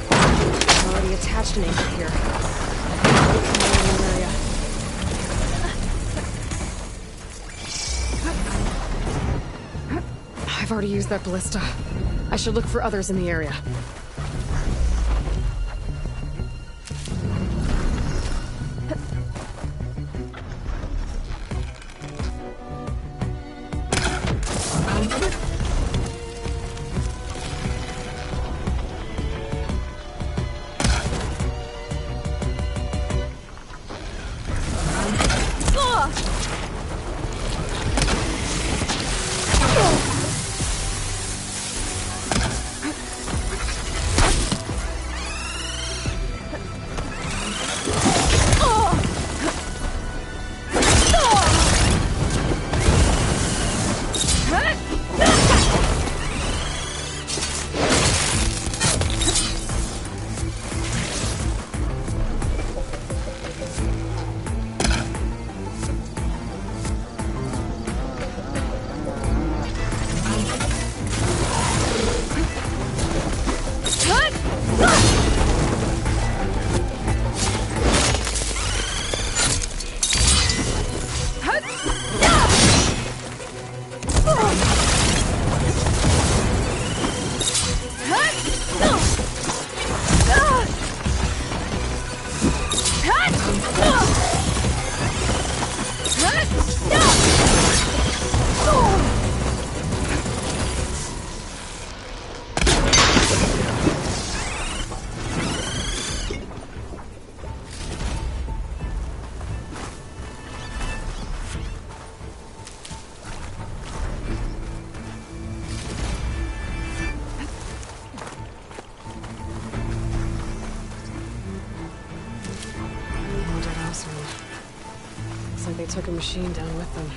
I'm already attached an anchor here. Area. I've already used that ballista. I should look for others in the area. Looks like they took a machine down with them.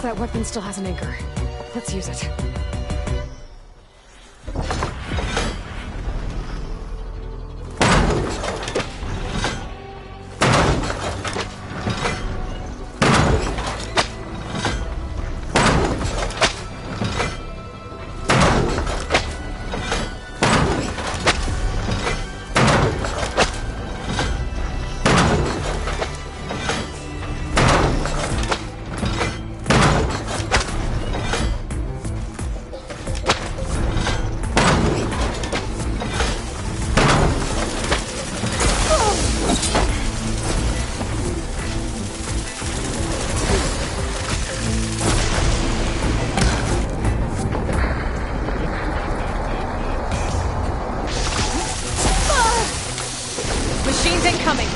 That weapon still has an anchor. Let's use it. Machines incoming!